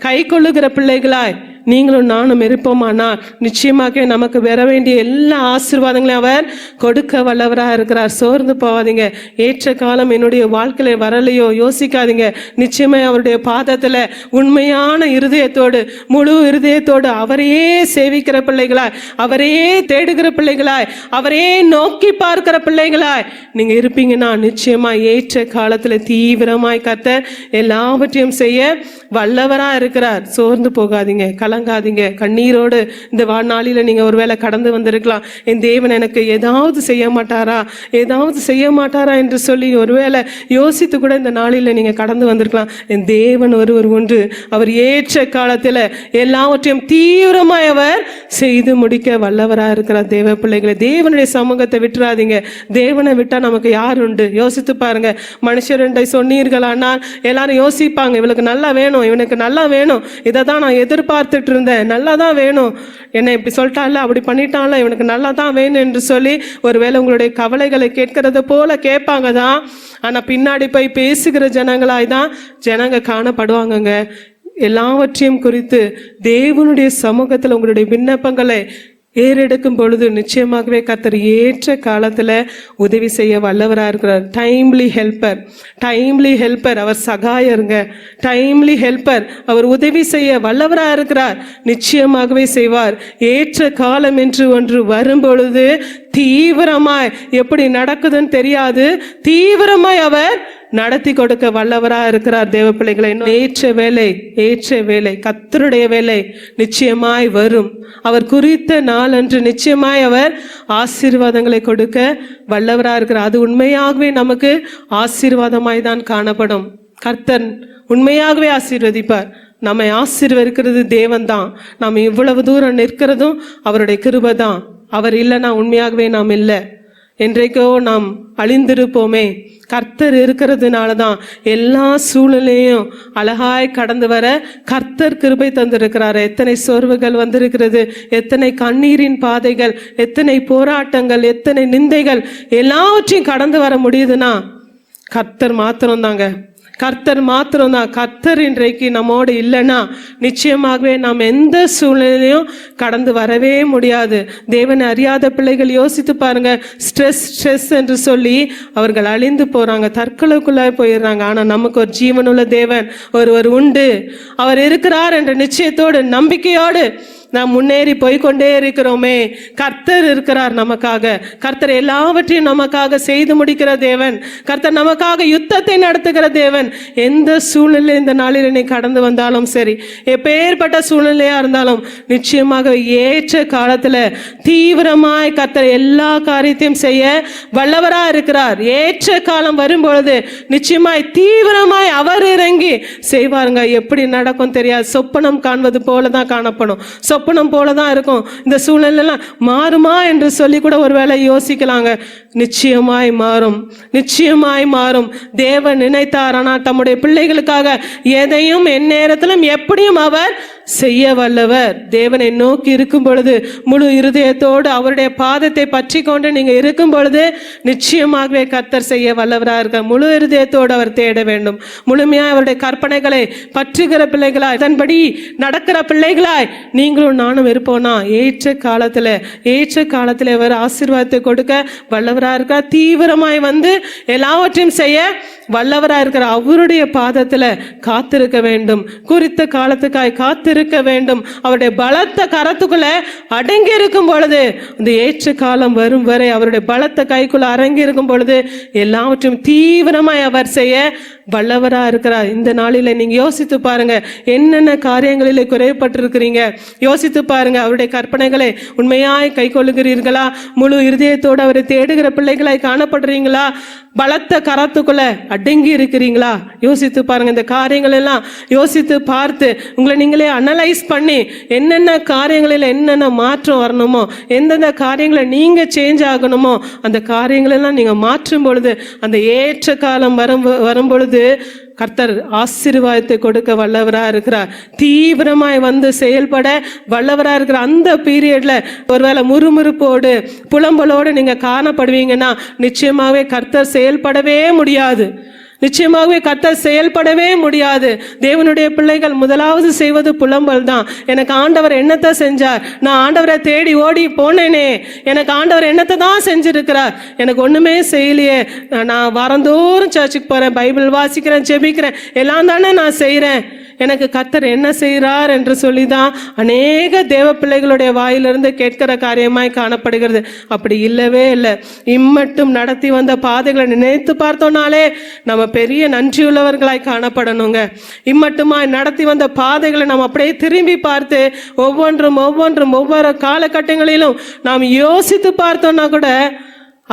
கை கொள்ளுகிற பிள்ளைகளாய் நீங்களும் நானும் இருப்போமானால் நிச்சயமாக நமக்கு வர வேண்டிய எல்லா ஆசீர்வாதங்களையும் அவர் கொடுக்க வல்லவராக இருக்கிறார். சோர்ந்து போகாதீங்க. ஏற்ற காலம் என்னுடைய வாழ்க்கையில வரலையோ யோசிக்காதீங்க. நிச்சயமா அவருடைய பாதத்துல உண்மையான இருதயத்தோடு, முழு இருதயத்தோடு அவரையே சேவிக்கிற பிள்ளைகளாய், அவரையே தேடுகிற பிள்ளைகளாய், அவரையே நோக்கி பார்க்கிற பிள்ளைகளாய் நீங்க இருப்பீங்கன்னா நிச்சயமா ஏற்ற காலத்துல தீவிரமாய் கர்த்தர் எல்லாவற்றையும் செய்ய வல்லவரா இருக்கிறார். சோர்ந்து போகாதீங்க, கலங்காதீங்க. கண்ணீரோடு இந்த வாழ்நாளில நீங்க ஒருவேளை கடந்து வந்திருக்கலாம். என் தேவன் எனக்கு ஏதாவது செய்ய மாட்டாரா என்று சொல்லி ஒருவேளை யோசித்து கூட இந்த நாளில நீங்க கடந்து வந்திருக்கலாம். என் தேவன் ஒருவர் உண்டு. அவர் ஏற்ற காலத்துல எல்லாவற்றையும் தீவிரமாய் அவர் செய்து முடிக்க வல்லவரா இருக்கிறார். தேவ பிள்ளைகளை, தேவனுடைய சமூகத்தை விட்டுறாதீங்க. தேவனை விட்டா நமக்கு யார் உண்டு? யோசித்து பாருங்க. மனுஷரண்டை சொன்னீர்களானால் எல்லாரும் யோசிப்பாங்க, இவளுக்கு நல்லா வேணும், இவனுக்கு நல்லா வேணும், இதை தான் நான் எதிர்பார்த்துட்டு இருந்தேன், நல்லா தான் வேணும், என்னை இப்படி சொல்லிட்டான்ல, அப்படி பண்ணிட்டான்ல, இவனுக்கு நல்லா தான் வேணும் என்று சொல்லி ஒருவேளை உங்களுடைய கவலைகளை கேட்கறத போல கேட்பாங்க தான். ஆனா பின்னாடி போய் பேசுகிற ஜனங்களாய் தான் ஜனங்க காணப்படுவாங்கங்க. எல்லாவற்றையும் குறித்து தேவனுடைய சமூகத்தில் உங்களுடைய விண்ணப்பங்களை ஏறெடுக்கும் பொழுது நிச்சயமாகவே கர்த்தர் ஏற்ற காலத்துல உதவி செய்ய வல்லவரா இருக்கிறார். டைம்லி ஹெல்ப்பர் அவர் சகாயருங்க. டைம்லி ஹெல்ப்பர் அவர் உதவி செய்ய வல்லவரா இருக்கிறார். நிச்சயமாகவே செய்வார். ஏற்ற காலம் என்று ஒன்று வரும் பொழுது தீவிரமாய், எப்படி நடக்குதுன்னு தெரியாது, தீவிரமாய் அவர் நடத்தி கொடுக்க வல்லவரா இருக்கிறார். தேவ பிள்ளைகளை, ஏற்ற வேலை கர்த்தருடைய வேலை நிச்சயமாய் வரும். அவர் குறித்த நாள் அன்று நிச்சயமாய் அவர் ஆசீர்வாதங்களை கொடுக்க வல்லவரா இருக்கிறார். அது உண்மையாகவே நமக்கு ஆசீர்வாதமாய் தான் காணப்படும். கர்த்தர் உண்மையாகவே ஆசீர்வதிப்பார். நம்மை ஆசீர்வதிக்கிறது தேவன் தான். நாம் இவ்வளவு தூரம் நிற்கிறதும் அவருடைய கிருபை தான். அவர் இல்லைன்னா உண்மையாகவே நாம் இல்லை, என்றைக்கோ நாம் அழிந்திருப்போமே. கர்த்தர் இருக்கிறதுனால தான் எல்லா சூழ்நிலையும் அழகாய் கடந்து வர கர்த்தர் கிருபை தந்திருக்கிறார். எத்தனை சோர்வுகள் வந்திருக்கிறது, எத்தனை கண்ணீரின் பாதைகள், எத்தனை போராட்டங்கள், எத்தனை நிந்தைகள், எல்லாவற்றையும் கடந்து வர முடியுதுன்னா கர்த்தர் மாத்திரம்தாங்க. கர்த்தர் இன்றைக்கு நம்மோடு இல்லைன்னா நிச்சயமாகவே நாம் எந்த சூழ்நிலையும் கடந்து வரவே முடியாது. தேவனை அறியாத பிள்ளைகள் யோசித்து பாருங்க. ஸ்ட்ரெஸ் என்று சொல்லி அவர்கள் அழிந்து போறாங்க, தற்கொலைக்குள்ளாய் போயிடுறாங்க. ஆனா நமக்கு ஒரு ஜீவனுள்ள தேவன் ஒருவர் உண்டு. அவர் இருக்கிறார் என்ற நிச்சயத்தோடு, நம்பிக்கையோடு நாம் முன்னேறி போய்கொண்டே இருக்கிறோமே. கர்த்தர் இருக்கிறார் நமக்காக. கர்த்தர் எல்லாவற்றையும் நமக்காக செய்து முடிக்கிற தேவன். கர்த்தர் நமக்காக யுத்தத்தை நடத்துகிற தேவன். எந்த சூழ்நிலை இந்த நாளில் நீ கடந்து வந்தாலும் சரி, எப்பேற்பட்ட சூழ்நிலையா இருந்தாலும் நிச்சயமாக ஏற்ற காலத்துல தீவிரமாய் கர்த்தர் எல்லா காரியத்தையும் செய்ய வல்லவரா இருக்கிறார். ஏற்ற காலம் வரும்பொழுது நிச்சயமாய் தீவிரமாய் அவர் இறங்கி செய்வாருங்க. எப்படி நடக்கும் தெரியாது. சொப்பனம் காண்பது போலதான் காணப்படும். சொப்பனம் போலதான் இருக்கும். இந்த சூழ்நிலையெல்லாம் மாறுமா என்று சொல்லி கூட ஒருவேளை யோசிக்கலாங்க. நிச்சயமாய் மாறும், நிச்சயமாய் மாறும். தேவன் நினைத்தாரானால் தம்முடைய பிள்ளைகளுக்காக எதையும் எந்நேரத்திலும் எப்படியும் அவர் செய்ய வல்லவர். தேவனை நோக்கி இருக்கும் பொழுது, முழு இருதயத்தோடு அவருடைய பாதத்தை பற்றி கொண்டு நீங்க இருக்கும் பொழுது நிச்சயமாகவே கர்த்தர் செய்ய வல்லவராக இருக்க. முழு இருதயத்தோடு அவர் தேட வேண்டும். முழுமையாக அவருடைய கற்பனைகளை பற்றுகிற பிள்ளைகளாய், அதன்படி நடக்கிற பிள்ளைகளாய் நீங்களும் நானும் இருப்போம்னா ஏற்ற காலத்துல அவர் ஆசீர்வாதத்தை கொடுக்க வல்லவராக இருக்க. தீவிரமாய் வந்து எல்லாவற்றையும் செய்ய வல்லவராக இருக்கிற அவருடைய பாதத்துல காத்திருக்க வேண்டும். குறித்த காலத்துக்காய் காத்திருக்க வேண்டும். அவருடைய பலத்த கரத்துக்குள்ள அடங்கி இருக்கும் பொழுது, இந்த ஏற்ற காலம் வரும் வரை அவருடைய பலத்த கைக்குள்ள அடங்கி இருக்கும் பொழுது எல்லாவற்றையும் தீவிரமாய் அவர் செய்ய வல்லவரா இருக்கிறார். இந்த நாளில நீங்க யோசித்து பாருங்க, என்னென்ன காரியங்களிலே குறைபட்டிருக்கிறீங்க. யோசித்து பாருங்க, அவருடைய கற்பனைகளை உண்மையாய் கை கொள்ளுகிறீர்களா? முழு இருதயத்தோடு அவரை தேடுகிற பிள்ளைகளாய் காணப்படுறீங்களா? பலத்த கரத்துக்குள்ள அடங்கி இருக்கிறீங்களா? யோசித்து பாருங்க. இந்த காரியங்கள் எல்லாம் யோசித்து பார்த்து உங்களை நீங்களே அனலைஸ் பண்ணி என்னென்ன காரியங்களில் என்னென்ன மாற்றம் வரணுமோ, எந்தெந்த காரியங்களை நீங்க சேஞ்ச் ஆகணுமோ அந்த காரியங்களெல்லாம் நீங்க மாற்றும் பொழுது, அந்த ஏற்ற காலம் வரும் பொழுது கர்த்தர் ஆசீர்வாதத்தை கொடுக்க வல்லவரா இருக்கிறார். தீவிரமாய் வந்து செயல்பட வல்லவரா இருக்கிற அந்த பீரியட்ல ஒருவேளை முறுமுறுப்போடு புலம்பலோடு நீங்க காணப்படுவீங்கன்னா நிச்சயமாகவே கர்த்தர் செயல்படவே முடியாது. நிச்சயமாகவே கர்த்தர் செயல்படவே முடியாது. தேவனுடைய பிள்ளைகள் முதலாவது செய்வது புலம்பல் தான். எனக்கு ஆண்டவர் என்னத்தை செஞ்சார்? நான் ஆண்டவரை தேடி ஓடி போனேனே, எனக்கு ஆண்டவர் என்னத்தை தான் செஞ்சிருக்கிறார்? எனக்கு ஒண்ணுமே செய்யலையே. நான் வாரந்தோறும் சர்ச்சுக்கு போறேன், பைபிள் வாசிக்கிறேன், ஜெபிக்கிறேன், எல்லாம் தானே நான் செய்யறேன். எனக்கு கர்த்தர் என்ன செய்கிறார் என்று சொல்லிதான் அநேக தேவ பிள்ளைகளுடைய வாயிலிருந்து கேட்கிற காரியமாய் காணப்படுகிறது. அப்படி இல்லவே இல்லை. இம்மட்டும் நடத்தி வந்த பாதைகளை நினைத்து பார்த்தோம்னாலே நம்ம பெரிய நன்றியுள்ளவர்களாய் காணப்படணுங்க. இம்மட்டுமாய் நடத்தி வந்த பாதைகளை நாம் அப்படியே திரும்பி பார்த்து ஒவ்வொரு காலகட்டங்களிலும் நாம் யோசித்து பார்த்தோம்னா கூட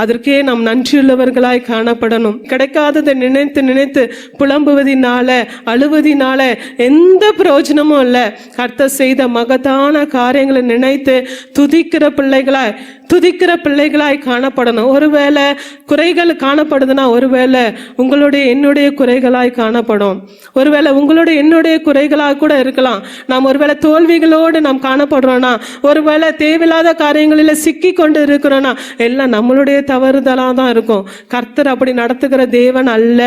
அதற்கே நாம் நன்றியுள்ளவர்களாய் காணப்படணும். கிடைக்காததை நினைத்து நினைத்து புலம்புவதினால அழுவதினால எந்த பிரயோஜனமும் இல்லை. கர்த்தர் செய்த மகத்தான காரியங்களை நினைத்து துதிக்கிற பிள்ளைகளாய் காணப்படணும். ஒருவேளை குறைகள் காணப்படுதுன்னா ஒருவேளை உங்களுடைய என்னுடைய குறைகளாய் காணப்படும். ஒருவேளை உங்களுடைய என்னுடைய குறைகளாக கூட இருக்கலாம். நாம் ஒருவேளை தோல்விகளோடு நாம் காணப்படுறோம்னா, ஒருவேளை தேவையில்லாத காரியங்களில் சிக்கி கொண்டு இருக்கிறோம்னா எல்லாம் நம்மளுடைய தவறுதலாக தான் இருக்கும். கர்த்தர் அப்படி நடத்துகிற தேவன் அல்ல.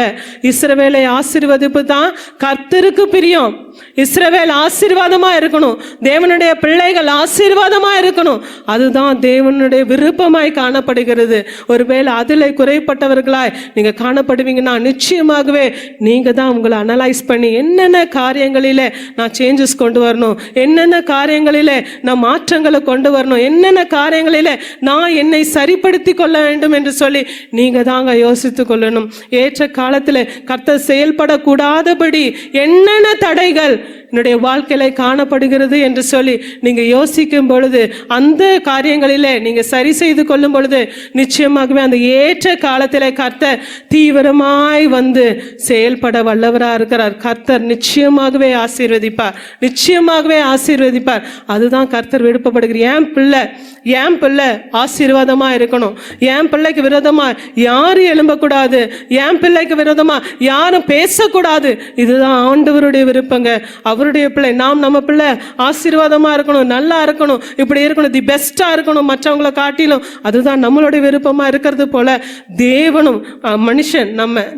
இஸ்ரவேலை ஆசீர்வதிப்பு தான் கர்த்தருக்கு பிரியம். இஸ்ரவேல் ஆசீர்வாதமா இருக்கணும். தேவனுடைய பிள்ளைகள் ஆசீர்வாதமா இருக்கணும். அதுதான் தேவனுடைய விருப்பமாய் காணப்படுகிறது. ஒருவேளை அதில் குறைப்பட்டவர்களாய் நீங்க காணப்படுவீங்கன்னா நிச்சயமாகவே நீங்க தான் உங்களை அனலைஸ் பண்ணி என்னென்ன காரியங்களிலே நான் சேஞ்சஸ் கொண்டு வரணும், என்னென்ன காரியங்களிலே நான் மாற்றங்களை கொண்டு வரணும், என்னென்ன காரியங்களிலே நான் என்னை சரிப்படுத்தி கொள்ள வேண்டும் என்று சொல்லி நீங்க தாங்க யோசித்து கொள்ளணும். ஏற்ற காலத்தில் கர்த்தர் செயல்படக்கூடாதபடி என்னென்ன தடைகள் என்னுடைய வாழ்க்கையில காணப்படுகிறது என்று சொல்லி நீங்க யோசிக்கும் பொழுது, அந்த காரியங்களிலே நீங்க சரி செய்து கொள்ளும் பொழுது நிச்சயமாகவே அந்த ஏற்ற காலத்திலே கர்த்தர் தீவிரமாய் வந்து செயல்பட வல்லவரா இருக்கிறார். கர்த்தர் நிச்சயமாகவே ஆசீர்வதிப்பார். அதுதான் கர்த்தர் விருப்பப்படுகிற. என் பிள்ளை ஆசீர்வாதமா இருக்கணும். என் பிள்ளைக்கு விரோதமா யாரும் எழும்பக்கூடாது. என் பிள்ளைக்கு விரோதமா யாரும் பேசக்கூடாது. இதுதான் ஆண்டவருடைய விருப்பங்க. அவருடைய பிள்ளை நம்ம பிள்ளை ஆசீர்வாதமா இருக்கணும், நல்லா இருக்கணும், இப்படி இருக்கணும், தி பெஸ்டா இருக்கணும், மற்றவங்களை விருப்பத்தை காட்டிலும் அதுதான் நம்மளுடைய விருப்பமா இருக்கிறது போல தேவனும் மனுஷன்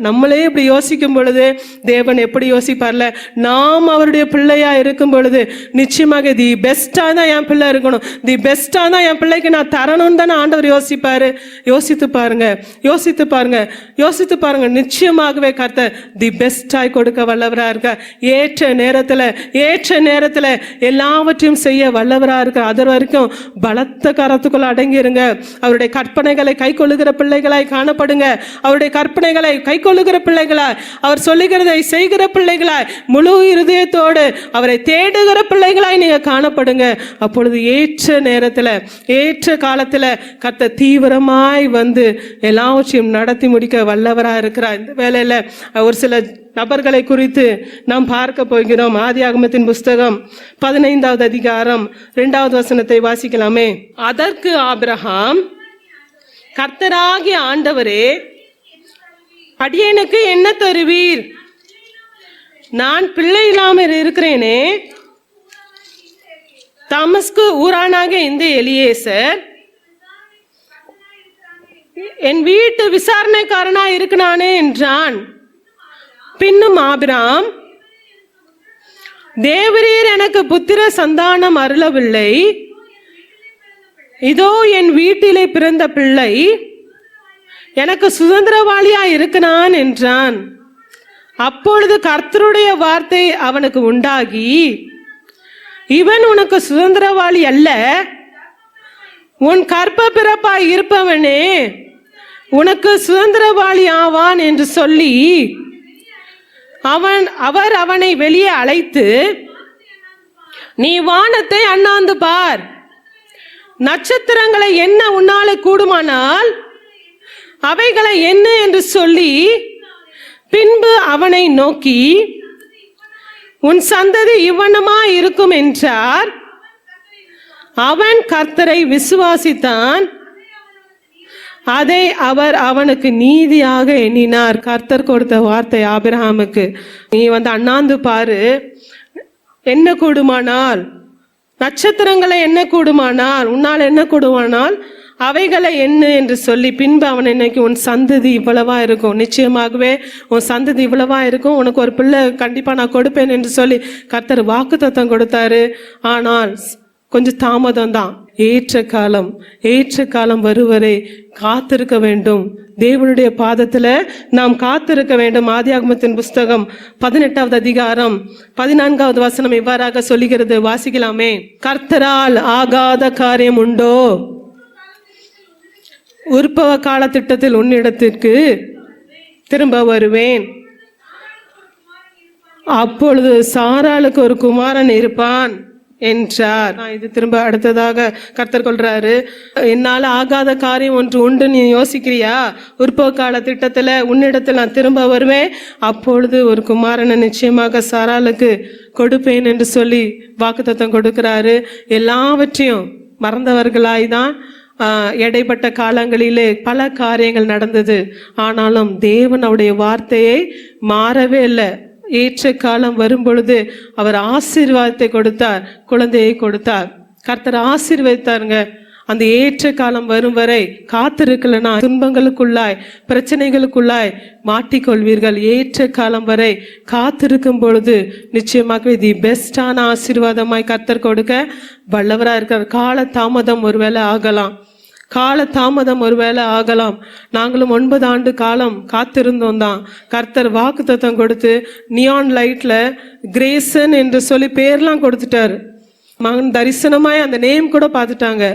நம்மளே இப்படி யோசிக்கும் பொழுது தேவன் எப்படி யோசிப்பார்ல, நாம் அவருடைய பிள்ளையா இருக்கும் பொழுது நிச்சயமாக தி பெஸ்டா தான் என் பிள்ளை இருக்கணும், தி பெஸ்டா தான் என் பிள்ளைக்கு நான் தரணும்னு தானே ஆண்டவர் யோசிப்பாரு. யோசித்து பாருங்க, யோசித்து பாருங்க, யோசித்து பாருங்க. நிச்சயமாகவே கர்த்தர் தி பெஸ்டாய் கொடுக்க வல்லவரா இருக்க, ஏற்ற நேரத்துல எல்லாவற்றையும் செய்ய வல்லவரா இருக்க. அது வரைக்கும் பலத்த கரத்துக்குள்ள அடங்கிருங்க. அவருடைய கற்பனைகளை கை கொள்ளுகிற பிள்ளைகளாய் காணப்படுங்க. அவருடைய கற்பனைகளை கை கொள்ளுகிற பிள்ளைகளாய், அவர் சொல்லுகிறதை செய்கிற பிள்ளைகளாய், முழு இருதயத்தோடு அவரை தேடுகிற பிள்ளைகளாய் நீங்க காணப்படுங்க. அப்பொழுது ஏற்ற நேரத்துல ஏற்ற காலத்துல கர்த்தர் தீவிரமாய் வந்து எல்லாவற்றையும் நடத்தி முடிக்க வல்லவரா இருக்கிறார். இந்த வேளையில ஒரு சில நபர்களை குறித்து நாம் பார்க்க போகிறோம். ஆதியாகமத்தின் புஸ்தகம் 15வது அதிகாரம் 2வது வசனத்தை வாசிக்கலாமே. அதற்கு ஆபிரகாம், கர்த்தராகிய ஆண்டவரே, அடியேனுக்கு என்ன தருவீர்? நான் பிள்ளை இல்லாமல் இருக்கிறேனே. தமஸ்கு ஊரானாக இந்த எலியேசர் என் வீட்டு விசாரணைக்காரனா இருக்கிறானே என்றான். பின்னும் ஆபிராம், தேவரீர் எனக்கு புத்திர சந்தானம் அருளவில்லை, இதோ என் வீட்டிலே பிறந்த பிள்ளை எனக்கு சுதந்திரவாளியா இருக்கிறான் என்றான். அப்பொழுது கர்த்தருடைய வார்த்தை அவனுக்கு உண்டாகி, இவன் உனக்கு சுதந்திரவாளி அல்ல, உன் கற்ப பிறப்பாய் இருப்பவனே உனக்கு சுதந்திரவாளி ஆவான் என்று சொல்லி அவர் அவனை வெளியே அழைத்து, நீ வானத்தை அண்ணாந்து பார், நட்சத்திரங்களை என்ன உன்னாலே கூடுமானால் அவைகளை என்ன என்று சொல்லி, பின்பு அவனை நோக்கி, உன் சந்ததி இவ்வனமா இருக்கும் என்றார். அவன் கர்த்தரை விசுவாசித்தான், அதை அவர் அவனுக்கு நீதியாக எண்ணினார். கர்த்தர் கொடுத்த வார்த்தை ஆபிரகாமுக்கு, நீ வந்து அண்ணாந்து பாரு, என்ன கூடுமானால் நட்சத்திரங்களை என்ன கூடுமானால் உன்னால் என்ன கூடுமானால் அவைகளை என்ன என்று சொல்லி, பின்பு அவன் இன்னைக்கு உன் சந்ததி இவ்வளவா இருக்கும், நிச்சயமாகவே உன் சந்ததி இவ்வளவா இருக்கும், உனக்கு ஒரு பிள்ளை கண்டிப்பா நான் கொடுப்பேன் என்று சொல்லி கர்த்தர் வாக்குத்தத்தம் கொடுத்தாரு. ஆனால் கொஞ்சம் தாமதம் தான். ஏற்ற காலம் வருவரை காத்திருக்க வேண்டும். தேவனுடைய பாதத்துல நாம் காத்திருக்க வேண்டும். ஆதியாகமத்தின் புஸ்தகம் 18வது அதிகாரம் 14வது வசனம் இவ்வாறாக சொல்லுகிறது, வாசிக்கலாமே. கர்த்தரால் ஆகாத காரியம் உண்டோ? உற்பவ கால திட்டத்தில் உன்னிடத்திற்கு திரும்ப வருவேன், அப்பொழுது சாராளுக்கு ஒரு குமாரன் இருப்பான் என்றார். இது திரும்ப அடுத்ததாக கர்த்தர் கொள்றாரு, என்னால ஆகாத காரியம் ஒன்று உண்டு நீ யோசிக்கிறியா? உற்பவ கால திட்டத்துல உன்னிடத்தில் நான் திரும்ப வருவேன், அப்பொழுது ஒரு குமாரனை நிச்சயமாக சாராளுக்கு கொடுப்பேன் என்று சொல்லி வாக்குத்தத்தம் கொடுக்கிறாரு. எல்லாவற்றையும் மறந்தவர்களாய்தான் இடைப்பட்ட காலங்களிலே பல காரியங்கள் நடந்தது. ஆனாலும் தேவன் அவருடைய வார்த்தையை மாறவே இல்லை. ஏற்ற காலம் வரும் பொழுது அவர் ஆசீர்வாதத்தை கொடுத்தார், குழந்தையை கொடுத்தார். கர்த்தர் ஆசீர்வதித்தாருங்க. அந்த ஏற்ற காலம் வரும் வரை காத்திருக்கலனா துன்பங்களுக்குள்ளாய் பிரச்சனைகளுக்குள்ளாய் மாட்டிக்கொள்வீர்கள். ஏற்ற காலம் வரை காத்திருக்கும் பொழுது நிச்சயமாகவே தி பெஸ்டான ஆசீர்வாதமாய் கர்த்தர் கொடுக்க வல்லவராக இருக்கிறார். கால தாமதம் ஒருவேளை ஆகலாம். நாங்களும் 9 ஆண்டு காலம் காத்திருந்தோம் தான். கர்த்தர் வாக்குத்தத்தம் கொடுத்து நியான் லைட்ல கிரேசன் என்று சொல்லி பேர்லாம் கொடுத்துட்டாரு. மகன் தரிசனமாய் அந்த நேம் கூட பார்த்துட்டாங்க.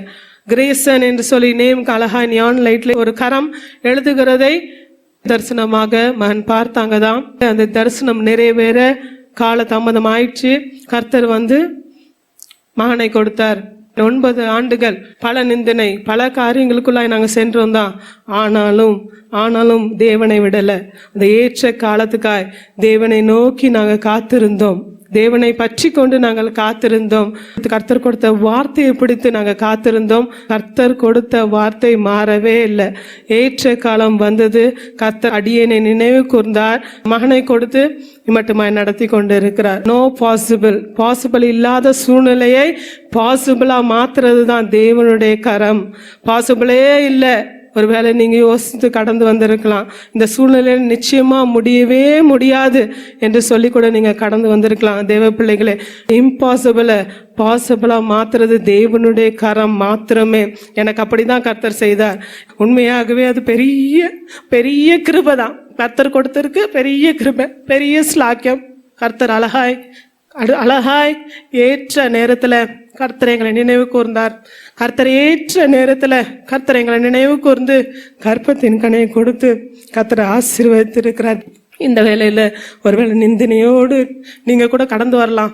கிரேசன் என்று சொல்லி நேம் அழகா நியான் லைட்ல ஒரு கரம் எழுதுகிறதை தரிசனமாக மகன் பார்த்தாங்க தான். அந்த தரிசனம் நிறைவேற கால தாமதம் ஆயிடுச்சு. கர்த்தர் வந்து மகனை கொடுத்தார். 9 ஆண்டுகள் பல நிந்தனை பல காரியங்களுக்குள்ளாய் நாங்கள் சென்றோம் தான். ஆனாலும் தேவனை விடலை. அந்த ஏற்ற காலத்துக்காய் தேவனை நோக்கி நாங்கள் காத்திருந்தோம். தேவனை பற்றி கொண்டு நாங்கள் காத்திருந்தோம். கர்த்தர் கொடுத்த வார்த்தையை பிடித்து நாங்கள் காத்திருந்தோம். கர்த்தர் கொடுத்த வார்த்தை மாறவே இல்லை. ஏற்ற காலம் வந்தது. கர்த்தர் அடியேனை நினைவு கூர்ந்தார். மகனை கொடுத்து மட்டுமாய் நடத்தி கொண்டு இருக்கிறார். நோ பாசிபிள் இல்லாத சூழ்நிலையை பாசிபிளா மாத்துறது தான் தேவனுடைய கரம். பாசிபிளே இல்லை. ஒருவேளை நீங்க யோசித்து கடந்து வந்திருக்கலாம், இந்த சூழ்நிலையில் நிச்சயமா முடியவே முடியாது என்று சொல்லி கூட நீங்க கடந்து வந்திருக்கலாம். தேவ பிள்ளைகளே, பாசிபிளா மாத்துறது தேவனுடைய கரம் மாத்திரமே. எனக்கு அப்படிதான் கர்த்தர் செய்தார். உண்மையாகவே அது பெரிய பெரிய கிருபை தான். கர்த்தர் கொடுத்திருக்கு பெரிய கிருபை, பெரிய ஸ்லாக்கியம். கர்த்தர் அழகாய் ஏற்ற நேரத்துல கர்த்தர் எங்களை நினைவு கூர்ந்தார். கர்த்தர் ஏற்ற நேரத்துல கர்த்தர் எங்களை நினைவு கூர்ந்து கர்ப்பத்தின் கனியை கொடுத்து கர்த்தரை ஆசீர்வதித்திருக்கிறார். இந்த வேளையில ஒருவேளை நிந்தனையோடு நீங்க கூட கடந்து வரலாம்.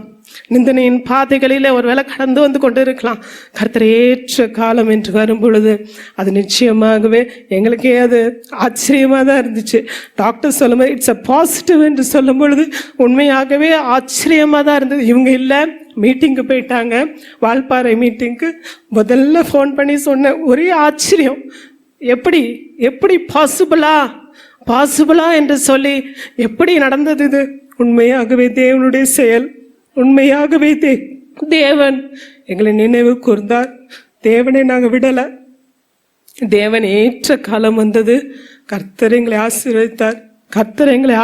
நிந்தனையின் பாதைகளில ஒருவேளை கடந்து வந்து கொண்டு இருக்கலாம். கர்த்தர் ஏற்ற காலம் என்று வரும் பொழுது அது நிச்சயமாகவே எங்களுக்கே அது ஆச்சரியமா தான் இருந்துச்சு. டாக்டர் சொல்லும்போது இட்ஸ் அ பாசிட்டிவ் என்று சொல்லும் பொழுது உண்மையாகவே ஆச்சரியமா தான் இருந்தது. இவங்க இல்லை, மீட்டிங்கு போயிட்டாங்க, வால்பாறை மீட்டிங்க்கு. முதல்ல ஃபோன் பண்ணி சொன்ன ஒரே ஆச்சரியம், எப்படி பாசிபிளா என்று சொல்லி எப்படி நடந்தது இது? உண்மையாகவே தேவனுடைய செயல். உண்மையாகவே தேவன் எங்களை நினைவு கூர்ந்தார். தேவனை நாங்கள் விடல. தேவன் ஏற்ற காலம் வந்தது. கர்த்தர் எங்களை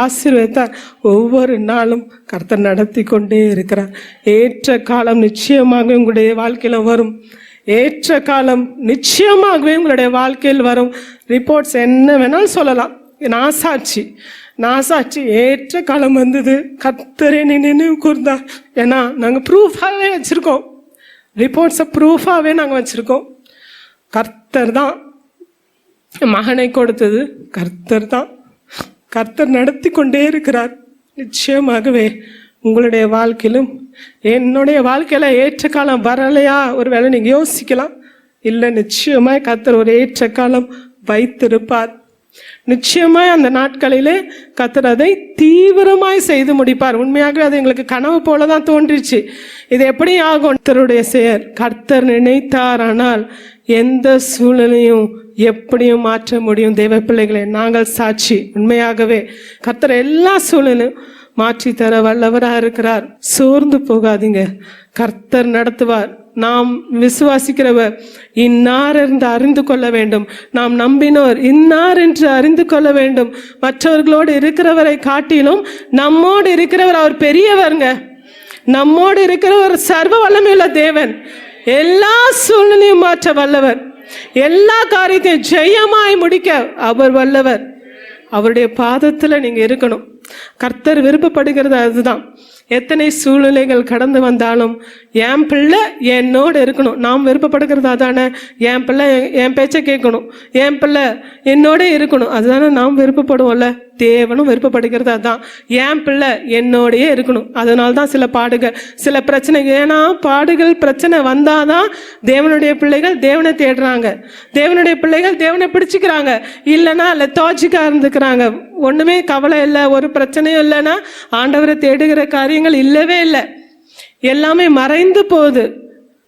ஆசீர்வதித்தார். ஒவ்வொரு நாளும் கர்த்தர் நடத்தி கொண்டே இருக்கிறார். ஏற்ற காலம் நிச்சயமாக உங்களுடைய வாழ்க்கையில வரும். ஏற்ற காலம் நிச்சயமாகவே உங்களுடைய வாழ்க்கையில் வரும். ரிப்போர்ட்ஸ் என்ன வேணாலும் சொல்லலாம். நான் சாட்சி ஏற்ற காலம் வந்தது. கர்த்தரே நினைவு கூர்ந்தார். ஏன்னா நாங்கள் ப்ரூஃபாகவே வச்சுருக்கோம். ரிப்போர்ட்ஸை ப்ரூஃபாகவே நாங்கள் வச்சுருக்கோம். கர்த்தர் தான் மகனை கொடுத்தது. கர்த்தர் தான். கர்த்தர் நடத்தி கொண்டே இருக்கிறார். நிச்சயமாகவே உங்களுடைய வாழ்க்கையிலும் என்னுடைய வாழ்க்கையில் ஏற்ற காலம் வரலையா ஒருவேளை நீங்கள் யோசிக்கலாம். இல்லை, நிச்சயமாய் கர்த்தர் ஒரு ஏற்ற காலம் வைத்திருப்பார். நிச்சயமாய் அந்த நாட்களிலே கர்த்தர் அதை தீவிரமாய் செய்து முடிப்பார். உண்மையாகவே அது எங்களுக்கு கனவு போலதான் தோன்றிச்சு. இது எப்படி ஆகும்? கர்த்தருடைய செயல். கர்த்தர் நினைத்தார், ஆனால் எந்த சூழ்நிலையும் எப்படியும் மாற்ற முடியும். தேவ பிள்ளைகளே, நாங்கள் சாட்சி. உண்மையாகவே கர்த்தர் எல்லா சூழ்நிலையும் மாற்றி தர வல்லவராக இருக்கிறார். சோர்ந்து போகாதீங்க. கர்த்தர் நடத்துவார். நாம் விசுவாசிக்கிறவர் இன்னார் என்று அறிந்து கொள்ள வேண்டும். நாம் நம்பினோர் இன்னார் என்று அறிந்து கொள்ள வேண்டும். மற்றவர்களோடு இருக்கிறவரை காட்டிலும் நம்மோடு இருக்கிறவர் அவர் பெரியவருங்க. நம்மோடு இருக்கிறவர் சர்வ வல்லமையுள்ள தேவன். எல்லா சூழ்நிலையும் மாற்ற வல்லவர். எல்லா காரியத்தையும் ஜெயமாய் முடிக்க அவர் வல்லவர். அவருடைய பாதத்துல நீங்க இருக்கணும். கர்த்தர் விருப்பப்படுகிறது அதுதான். எத்தனை சூழ்நிலைகள் கடந்து வந்தாலும் என் பிள்ளை என்னோடு இருக்கணும். நாம் விருப்பப்படுகிறது அதானே. என் பிள்ளை என் பேச்சை கேட்கணும், என் பிள்ளை என்னோட இருக்கணும், அதுதானே நாம் விருப்பப்படுவோம்ல. தேவனும் விருப்பப்படுகிறது அதுதான். என் பிள்ளை என்னோடையே இருக்கணும். அதனால தான் சில பாடுகள், சில பிரச்சனை. ஏன்னா பாடுகள் பிரச்சனை வந்தாதான் தேவனுடைய பிள்ளைகள் தேவனை தேடுறாங்க. தேவனுடைய பிள்ளைகள் தேவனை பிடிச்சிக்கிறாங்க. இல்லைன்னா லெத்தாஜிக்கா இருந்துக்கிறாங்க. ஒண்ணுமே கவலை இல்லை, ஒரு பிரச்சனையும் இல்லைன்னா ஆண்டவரை தேடுகிற காரியங்கள் இல்லவே இல்லை. எல்லாமே மறைந்து போகுது.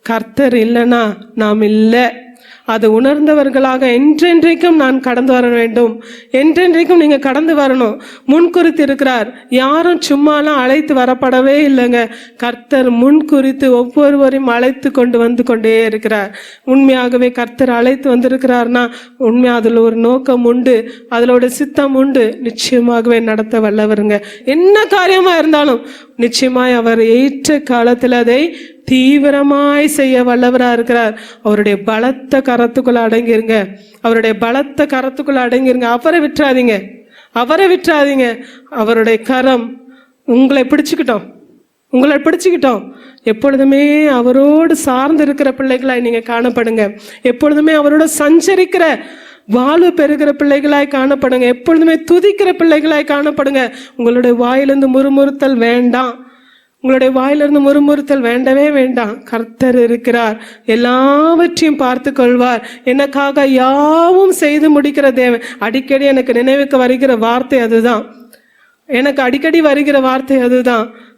கர்த்தர் இல்லைன்னா நாம் இல்லை. அது உணர்ந்தவர்களாக என்றென்றைக்கும் நான் கடந்து வர வேண்டும். என்றென்றைக்கும் நீங்க கடந்து வரணும். முன்குறித்து இருக்கிறார். யாரும் சும்மாலாம் அழைத்து வரப்படவே இல்லைங்க. கர்த்தர் முன்குறித்து ஒவ்வொருவரையும் அழைத்து கொண்டு வந்து கொண்டே இருக்கிறார். உண்மையாகவே கர்த்தர் அழைத்து வந்திருக்கிறார்னா உண்மையா அதுல ஒரு நோக்கம் உண்டு, அதோட சித்தம் உண்டு. நிச்சயமாகவே நடத்த வல்லவருங்க. என்ன காரியமா இருந்தாலும் நிச்சயமாய் அவர் ஏற்ற காலத்தில் அதை தீவிரமாய் செய்ய வல்லவரா இருக்கிறார். அவருடைய பலத்த கரத்துக்குள்ள அடங்கிருங்க. அவருடைய பலத்த கரத்துக்குள்ள அடங்கிருங்க. அவரை விட்டுறாதீங்க. அவருடைய கரம் உங்களை பிடிச்சுக்கிட்டோம். எப்பொழுதுமே அவரோடு சார்ந்து இருக்கிற பிள்ளைகளாய் நீங்க காணப்படுங்க. எப்பொழுதுமே அவரோட சஞ்சரிக்கிற வாழ்வு பெறுகிற பிள்ளைகளாய் காணப்படுங்க. எப்பொழுதுமே துதிக்கிற பிள்ளைகளாய் காணப்படுங்க. உங்களுடைய வாயிலிருந்து முறுமுறுத்தல் வேண்டாம். வேண்டவே வேண்டாம். கர்த்தர் இருக்கிறார். எல்லாவற்றையும் பார்த்து கொள்வார். எனக்காக யாவும் செய்து முடிக்கிற தேவன். அடிக்கடி எனக்கு நினைவுக்கு வருகிற வார்த்தை அதுதான்.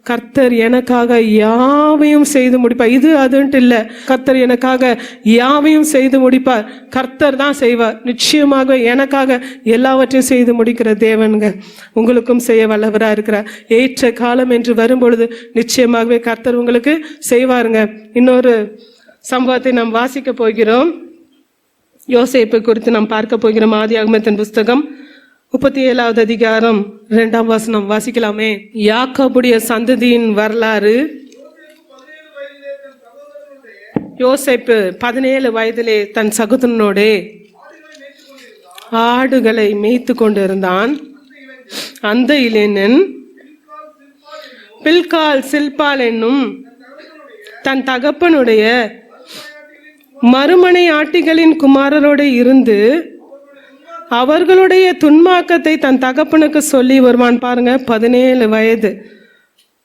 கர்த்தர் எனக்காக யாவையும் செய்து முடிப்பார். இது அதுன்ட்டு இல்லை, கர்த்தர் எனக்காக யாவையும் செய்து முடிப்பார். கர்த்தர் தான் செய்வார். நிச்சயமாக எனக்காக எல்லாவற்றையும் செய்து முடிக்கிற தேவனுங்க உங்களுக்கும் செய்ய வல்லவராக இருக்கிறார். ஏற்ற காலம் என்று வரும்பொழுது நிச்சயமாகவே கர்த்தர் உங்களுக்கு செய்வாருங்க. இன்னொரு சம்பவத்தை நாம் வாசிக்க போகிறோம். யோசேப்பு குறித்து நாம் பார்க்க போகிறோம். ஆதியாகமத்தின் புஸ்தகம் 37வது அதிகாரம் 2ஆம் வசனம் வாசிக்கலாமே. யாக்கோபுடைய சந்ததியின் வரலாறு. யோசேப்பு 17 வயதிலே தன் சகோதரனோடே ஆடுகளை மேய்த்து கொண்டிருந்தான். அந்த இளைஞன் பில்கால் சில்பால் என்னும் தன் தகப்பனுடைய மறுமனை ஆட்டிகளின் குமாரரோடு இருந்து அவர்களுடைய துன்மாக்கத்தை தன் தகப்பனுக்கு சொல்லி வருவான். பாருங்க, 17 வயது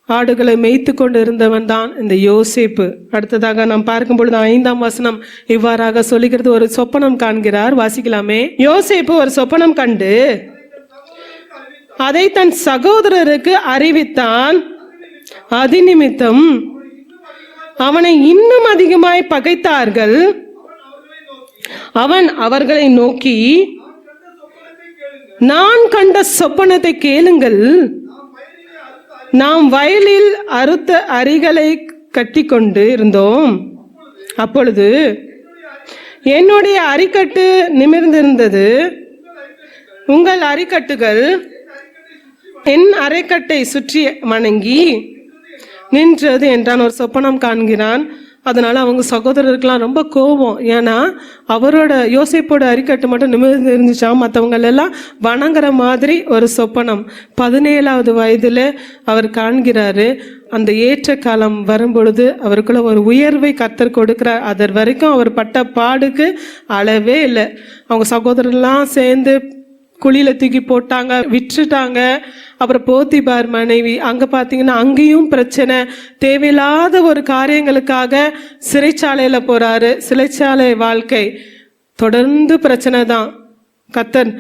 ஆடுகளை மேய்த்து கொண்டு இருந்தவன் தான் இந்த யோசேப்பு. அடுத்ததாக நாம் பார்க்கும் பொழுது 5ஆம் வசனம் இவ்வாறாக சொல்லுகிறது. ஒரு சொப்பனம் காண்கிறார். வாசிக்கலாமே. யோசேப்பு ஒரு சொப்பனம் கண்டு அதை தன் சகோதரருக்கு அறிவித்தான். அது நிமித்தம் அவனை இன்னும் அதிகமாய் பகைத்தார்கள். அவன் அவர்களை நோக்கி, நான் கண்ட சொப்பனத்தை கேளுங்கள். நாம் வயலில் அறுத்த அரிகளை கட்டி கொண்டு இருந்தோம். அப்பொழுது என்னுடைய அரிக்கட்டு நிமிர்ந்திருந்தது. உங்கள் அரிக்கட்டுகள் என் அரைக்கட்டை சுற்றி வணங்கி நின்றது என்றான். ஒரு சொப்பனம் காண்கிறான். அதனால அவங்க சகோதரருக்கெல்லாம் ரொம்ப கோபம். ஏன்னா அவரோட யோசேப்போட அரிக்கட்டு மட்டும் நிமிர்ந்து இருந்துச்சா, மற்றவங்க எல்லாம் வணங்குற மாதிரி ஒரு சொப்பனம். 17வது வயதுல அவர் காண்கிறாரு. அந்த ஏற்ற காலம் வரும்பொழுது அவருக்குள்ள ஒரு உயர்வை கர்த்தர் கொடுக்கிறார். அது வரைக்கும் அவர் பட்ட பாடுக்கு அளவே இல்லை. அவங்க சகோதரர்லாம் சேர்ந்து குழியில தூக்கி போட்டாங்க, விற்றுட்டாங்க. அப்புறம் போத்திபார் மனைவி அங்க பாத்தீங்கன்னா அங்கேயும் பிரச்சனை. தேவையில்லாத ஒரு காரியங்களுக்காக சிறைச்சாலையில போறாரு. சிறைச்சாலை வாழ்க்கை தொடர்ந்து பிரச்சனை தான். கர்த்தர்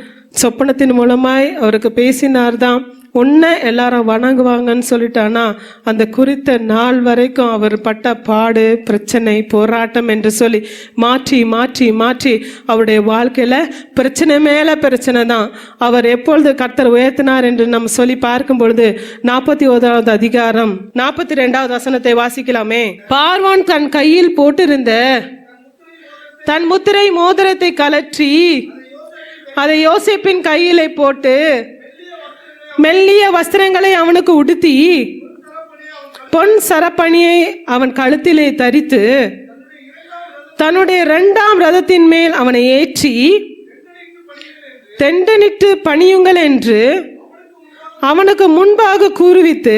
சொப்பனத்தின் மூலமாய் அவருக்கு பேசினார் தான். உன்னை எல்லாரும் வணங்குவாங்கன்னு சொல்லிட்டானா அந்த குறித்த நாள் வரைக்கும் அவர் பட்ட பாடு, பிரச்சனை, போராட்டம் என்று சொல்லி மாற்றி மாற்றி மாற்றி அவருடைய வாழ்க்கையில பிரச்சனை மேல பிரச்சனை தான். அவர் எப்பொழுது கர்த்தர் உயர்த்தினார் என்று நம்ம சொல்லி பார்க்கும் பொழுது 41வது அதிகாரம் 42வது வசனத்தை வாசிக்கலாமே. பார்வான் தன் கையில் போட்டிருந்த தன் முத்திரை மோதிரத்தை கலற்றி அதை யோசேப்பின் கையிலே போட்டு மெல்லிய வஸ்திரங்களை அவனுக்கு உடுத்தி பொன் சரப்பணியை அவன் கழுத்திலே தரித்து தன்னுடைய 2ஆம் ரதத்தின் மேல் அவனை ஏற்றி தெண்டனிட்டு பணியுங்கள் என்று அவனுக்கு முன்பாக கூறுவித்து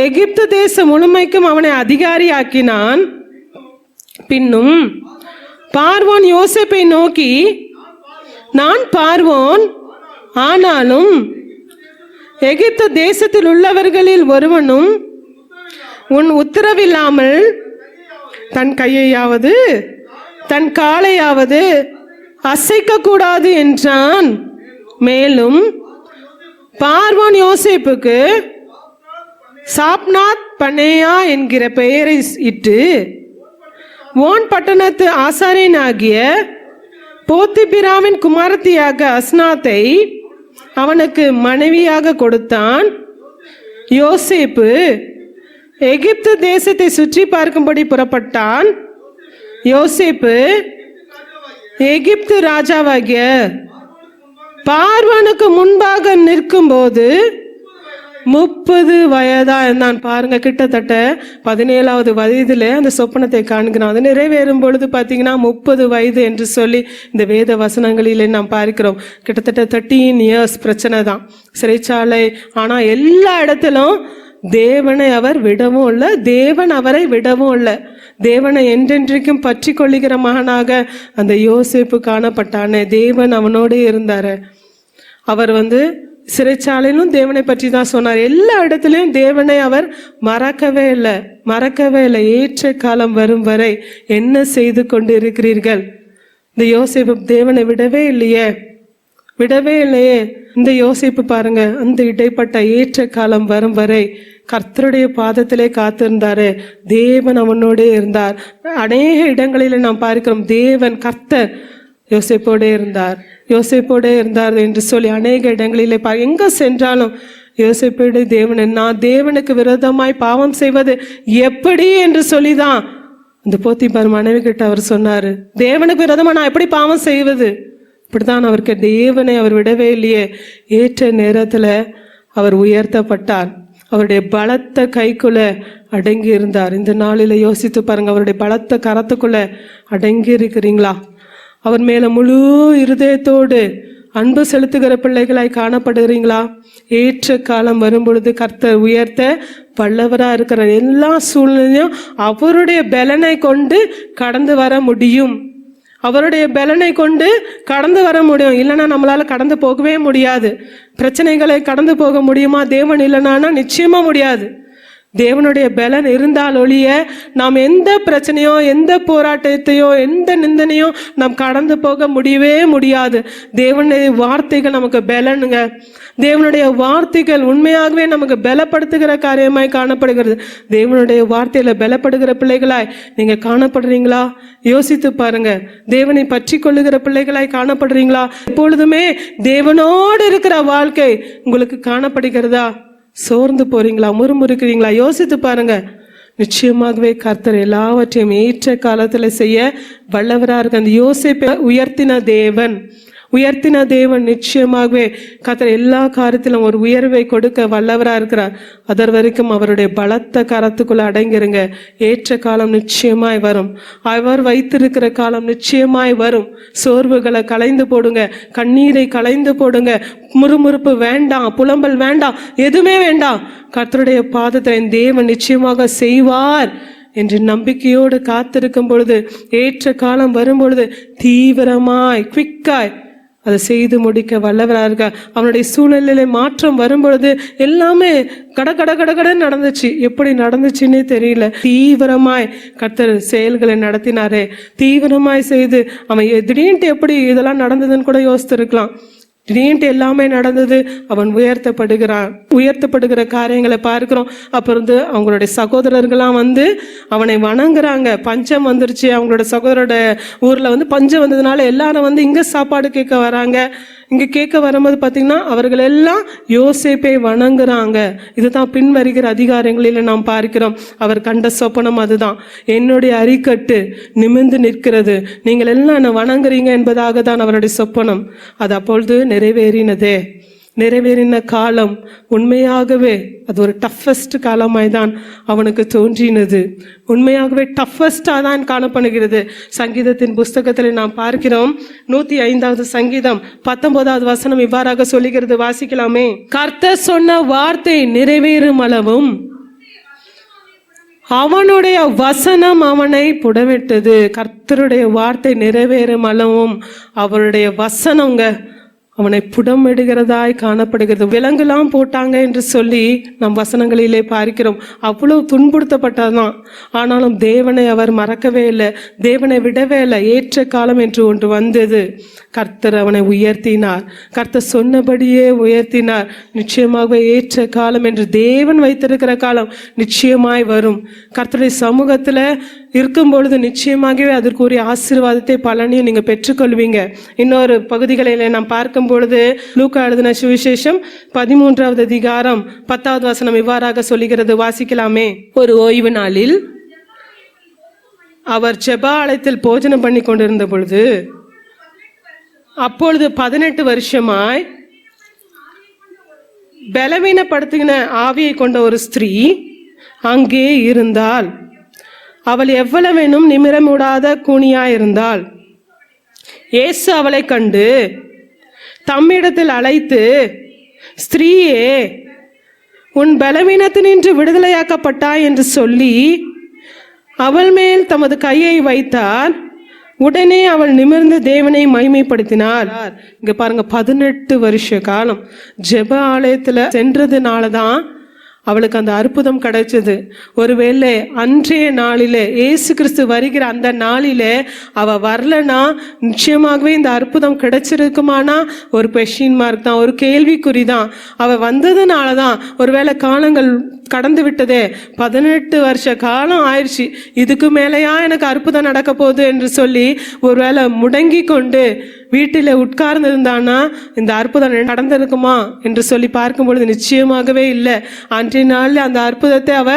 எகிப்து தேசம் முழுமைக்கும் அவனை அதிகாரியாக்கினான். பின்னும் பார்வோன் யோசேப்பை நோக்கி, நான் பார்வோன், ஆனாலும் எகிப்து தேசத்தில் உள்ளவர்களில் ஒருவனும் உன் உத்தரவில்லாமல் தன் கையையாவது தன் காலையாவது அசைக்க கூடாது என்றான். மேலும் பார்வோன் யோசேப்புக்கு சாப்நாத் பனேயா என்கிற பெயரை இட்டு ஓன் பட்டணத்து ஆசாரியனாகிய போத்திபிராவின் குமாரத்தியாக அஸ்னாத்தை அவனுக்கு மனைவியாக கொடுத்தான். யோசேப்பு எகிப்து தேசத்தை சுற்றி பார்க்கும்படி புறப்பட்டான். யோசேப்பு எகிப்து ராஜாவாகிய பார்வோனுக்கு முன்பாக நிற்கும் போது 30 வயதா இருந்தான். பாருங்க, கிட்டத்தட்ட 17வது வயதுல அந்த சொப்பனத்தை காண்கிறான். அது நிறைவேறும் பொழுது பாத்தீங்கன்னா 30 வயது என்று சொல்லி இந்த வேத வசனங்களிலே நாம் பார்க்கிறோம். கிட்டத்தட்ட 13 இயர்ஸ் பிரச்சனை தான், சிறைச்சாலை. ஆனா எல்லா இடத்திலும் தேவனை அவர் விடவும் இல்லை, தேவன் அவரை விடவும் இல்லை. தேவனை என்றென்றைக்கும் பற்றி கொள்ளுகிற மகனாக அந்த யோசேப்பு காணப்பட்டானே. தேவன் அவனோடு இருந்தாரு. அவர் சிறைச்சாலையிலும் தேவனை பற்றி தான் சொன்னார். எல்லா இடத்துலையும் தேவனை அவர் மறக்கவே இல்லை. ஏற்ற காலம் வரும் வரை என்ன செய்து கொண்டு இருக்கிறீர்கள்? இந்த யோசேப்பு தேவனை விடவே இல்லையே. இந்த யோசேப்பு பாருங்க, அந்த இடைப்பட்ட ஏற்ற காலம் வரும் வரை கர்த்தருடைய பாதத்திலே காத்திருந்தாரு. தேவன் அவனோடே இருந்தார். அநேக இடங்களில் நாம் பார்க்கிறோம், தேவன் கர்த்தர் யோசேப்போடே இருந்தார் என்று சொல்லி அநேக இடங்களிலே எங்க சென்றாலும் யோசேப்போட தேவன், நான் தேவனுக்கு விரோதமாய் பாவம் செய்வது எப்படி என்று சொல்லிதான் அந்த போத்திபார் மனைவி கிட்ட அவர் சொன்னாரு, தேவனுக்கு விரோதமா நான் எப்படி பாவம் செய்வது? இப்படிதான் அவருக்கு தேவனை அவர் விடவே இல்லையே. ஏற்ற நேரத்துல அவர் உயர்த்தப்பட்டார். அவருடைய பலத்த கைக்குள்ள அடங்கி இருந்தார். இந்த நாளில யோசித்து பாருங்க, அவருடைய பலத்த கரத்துக்குள்ள அடங்கி இருக்கிறீங்களா? அவர் மேல முழு இருதயத்தோடு அன்பு செலுத்துகிற பிள்ளைகளாய் காணப்படுகிறீங்களா? ஏற்ற காலம் வரும் பொழுது கர்த்தர் உயர்த்த வல்லவரா இருக்கிற எல்லா சூழ்நிலையும் அவருடைய பலனை கொண்டு கடந்து வர முடியும். அவருடைய பலனை கொண்டு கடந்து வர முடியும். இல்லைன்னா நம்மளால கடந்து போகவே முடியாது. பிரச்சனைகளை கடந்து போக முடியுமா? தேவன் இல்லைன்னா நிச்சயமா முடியாது. தேவனுடைய பலன் இருந்தால் ஒழிய நாம் எந்த பிரச்சனையோ, எந்த போராட்டத்தையோ, எந்த நிந்தனையோ நாம் கடந்து போக முடியவே முடியாது. தேவனுடைய வார்த்தைகள் நமக்கு பலனுங்க. தேவனுடைய வார்த்தைகள் உண்மையாகவே நமக்கு பலப்படுத்துகிற காரியமாய் காணப்படுகிறது. தேவனுடைய வார்த்தையில பலப்படுகிற பிள்ளைகளாய் நீங்க காணப்படுறீங்களா? யோசித்து பாருங்க. தேவனை பற்றி கொள்ளுகிற பிள்ளைகளாய் காணப்படுறீங்களா? எப்பொழுதுமே தேவனோடு இருக்கிற வாழ்க்கை உங்களுக்கு காணப்படுகிறதா? சோர்ந்து போறீங்களா? முறுமுறுக்கிறீங்களா? யோசித்து பாருங்க. நிச்சயமாகவே கர்த்தர் எல்லாவற்றையும் ஏற்ற காலத்துல செய்ய வல்லவரா இருக்கு. அந்த யோசேப்பை உயர்த்தின தேவன் நிச்சயமாகவே கர்த்தர் எல்லா காரியத்திலும் ஒரு உயர்வை கொடுக்க வல்லவரா இருக்கிறார். அதர் வரைக்கும் அவருடைய பலத்த கரத்துக்குள்ள அடங்கிருங்க. ஏற்ற காலம் நிச்சயமாய் வரும். அவர் வைத்திருக்கிற காலம் நிச்சயமாய் வரும். சோர்வுகளை களைந்து போடுங்க, கண்ணீரை களைந்து போடுங்க. முறுமுறுப்பு வேண்டாம், புலம்பல் வேண்டாம், எதுவுமே வேண்டாம். கர்த்தருடைய பாதத்தில் தேவன் நிச்சயமாக செய்வார் என்று நம்பிக்கையோடு காத்திருக்கும் பொழுது, ஏற்ற காலம் வரும் பொழுது தீவிரமாய் குவிக்காய் அதை செய்து முடிக்க வல்லவராக இருக்க. அவனுடைய சூழ்நிலையில மாற்றம் வரும்பொழுது எல்லாமே கட நடந்துச்சு. எப்படி நடந்துச்சுன்னே தெரியல. தீவிரமாய் கர்த்தர் செயல்களை நடத்தினாரே. தீவிரமாய் செய்து அவன் திடீர்னு எப்படி இதெல்லாம் நடந்ததுன்னு கூட யோசித்திருக்கலாம். திடீர்னு எல்லாமே நடந்தது. அவன் உயர்த்தப்படுகிற காரியங்களை பார்க்கிறோம். அப்புறம் அவங்களுடைய சகோதரர்கள்லாம் அவனை வணங்குறாங்க. பஞ்சம் வந்துருச்சு. அவங்களோட சகோதரோட ஊர்ல பஞ்சம் வந்ததுனால எல்லாரும் இங்க சாப்பாடு கேட்க வராங்க. இங்க கேட்க வரும்போது பாத்தீங்கன்னா அவர்கள் எல்லாம் யோசேப்பை வணங்குறாங்க. இதுதான் பின் வருகிற அதிகாரங்களில நாம் பார்க்கிறோம். அவர் கண்ட சொப்பனம் அதுதான். என்னுடைய அரிக்கட்டு நிமிர்ந்து நிற்கிறது, நீங்கள் எல்லாம் என்ன வணங்குறீங்க என்பதாக தான் அவருடைய சொப்பனம். அது அப்பொழுது நிறைவேறின காலம் உண்மையாகவே அது ஒரு டஃபஸ்ட் காலமாய் தான் அவனுக்கு தோன்றினது. உண்மையாகவே டஃபஸ்டா தான் காணப்படுகிறது. சங்கீதத்தின் புஸ்தகத்தில் நாம் பார்க்கிறோம். 105வது சங்கீதம் 19வது வசனம் இவ்வாறாக சொல்லுகிறது. வாசிக்கலாமே. கர்த்தர் சொன்ன வார்த்தை நிறைவேறும் அளவும் அவனுடைய வசனம் அவனை புடமிட்டது. கர்த்தருடைய வார்த்தை நிறைவேறும் அளவும் அவருடைய வசனங்க அவனை புடமிடுகிறதாய் காணப்படுகிறது. விலங்குலாம் போட்டாங்க என்று சொல்லி நம் வசனங்களிலே பார்க்கிறோம். அவ்வளவு துன்புறுத்தப்பட்டதான். ஆனாலும் தேவனை அவர் மறக்கவே இல்லை, தேவனை விடவே இல்லை. ஏற்ற காலம் என்று ஒன்று வந்தது. கர்த்தர் அவனை உயர்த்தினார். கர்த்தர் சொன்னபடியே உயர்த்தினார். நிச்சயமாக ஏற்ற காலம் என்று தேவன் வைத்திருக்கிற காலம் நிச்சயமாய் வரும். கர்த்தருடைய சமூகத்துல இருக்கும் பொழுது நிச்சயமாகவே அதற்குரிய ஆசீர்வாதத்தை பலனையும் நீங்க பெற்றுக்கொள்வீங்க. இன்னொரு பகுதிகளில் நாம் பார்க்கும் பொழுது லூக்கா எழுதின சுவிசேஷம் 13வது அதிகாரம் 10வது வசனம் இவ்வாறாக சொல்லுகிறது. வாசிக்கலாமே. ஒரு ஓய்வு நாளில் அவர் ஜெபாலயத்தில் போஜனம் பண்ணி கொண்டிருந்த பொழுது, அப்பொழுது 18 வருஷமாய் பலவீனப்படுத்தின ஆவியை கொண்ட ஒரு ஸ்திரீ அங்கே இருந்தாள். அவள் எவ்வளவேனும் நிமிரமுடாத கூனியாயிருந்தாள். இயேசு அவளை கண்டு தம்மிடத்தில் அழைத்து, ஸ்திரீயே, உன் பலவீனத்தினின்று விடுதலையாக்கப்பட்டாய் என்று சொல்லி அவள் மேல் தமது கையை வைத்தார். உடனே அவள் நிமிர்ந்து தேவனை மகிமைப்படுத்தினார். இங்க பாருங்க, 18 வருஷ காலம் ஜெப ஆலயத்துல சென்றதுனாலதான் அவளுக்கு அந்த அற்புதம் கிடைச்சது. ஒருவேளை அன்றைய நாளிலே இயேசு கிறிஸ்து வருகிற அந்த நாளிலே அவ வரலனா நிச்சயமாகவே இந்த அற்புதம் கிடைச்சிருக்குமானா ஒரு கொஸ்டின் மார்க் தான், ஒரு கேள்விக்குறி தான். அவ வந்ததுனாலதான். ஒருவேளை காலங்கள் கடந்து விட்டதே, 18 வருஷ காலம் ஆயிடுச்சு, இதுக்கு மேலேயா எனக்கு அற்புதம் நடக்க போகுது என்று சொல்லி ஒருவேளை முடங்கி கொண்டு வீட்டில் உட்கார்ந்து இருந்தானா இந்த அற்புதம் நடந்திருக்குமா என்று சொல்லி பார்க்கும் பொழுது நிச்சயமாகவே இல்லை. அன்றைய நாள் அந்த அற்புதத்தை அவ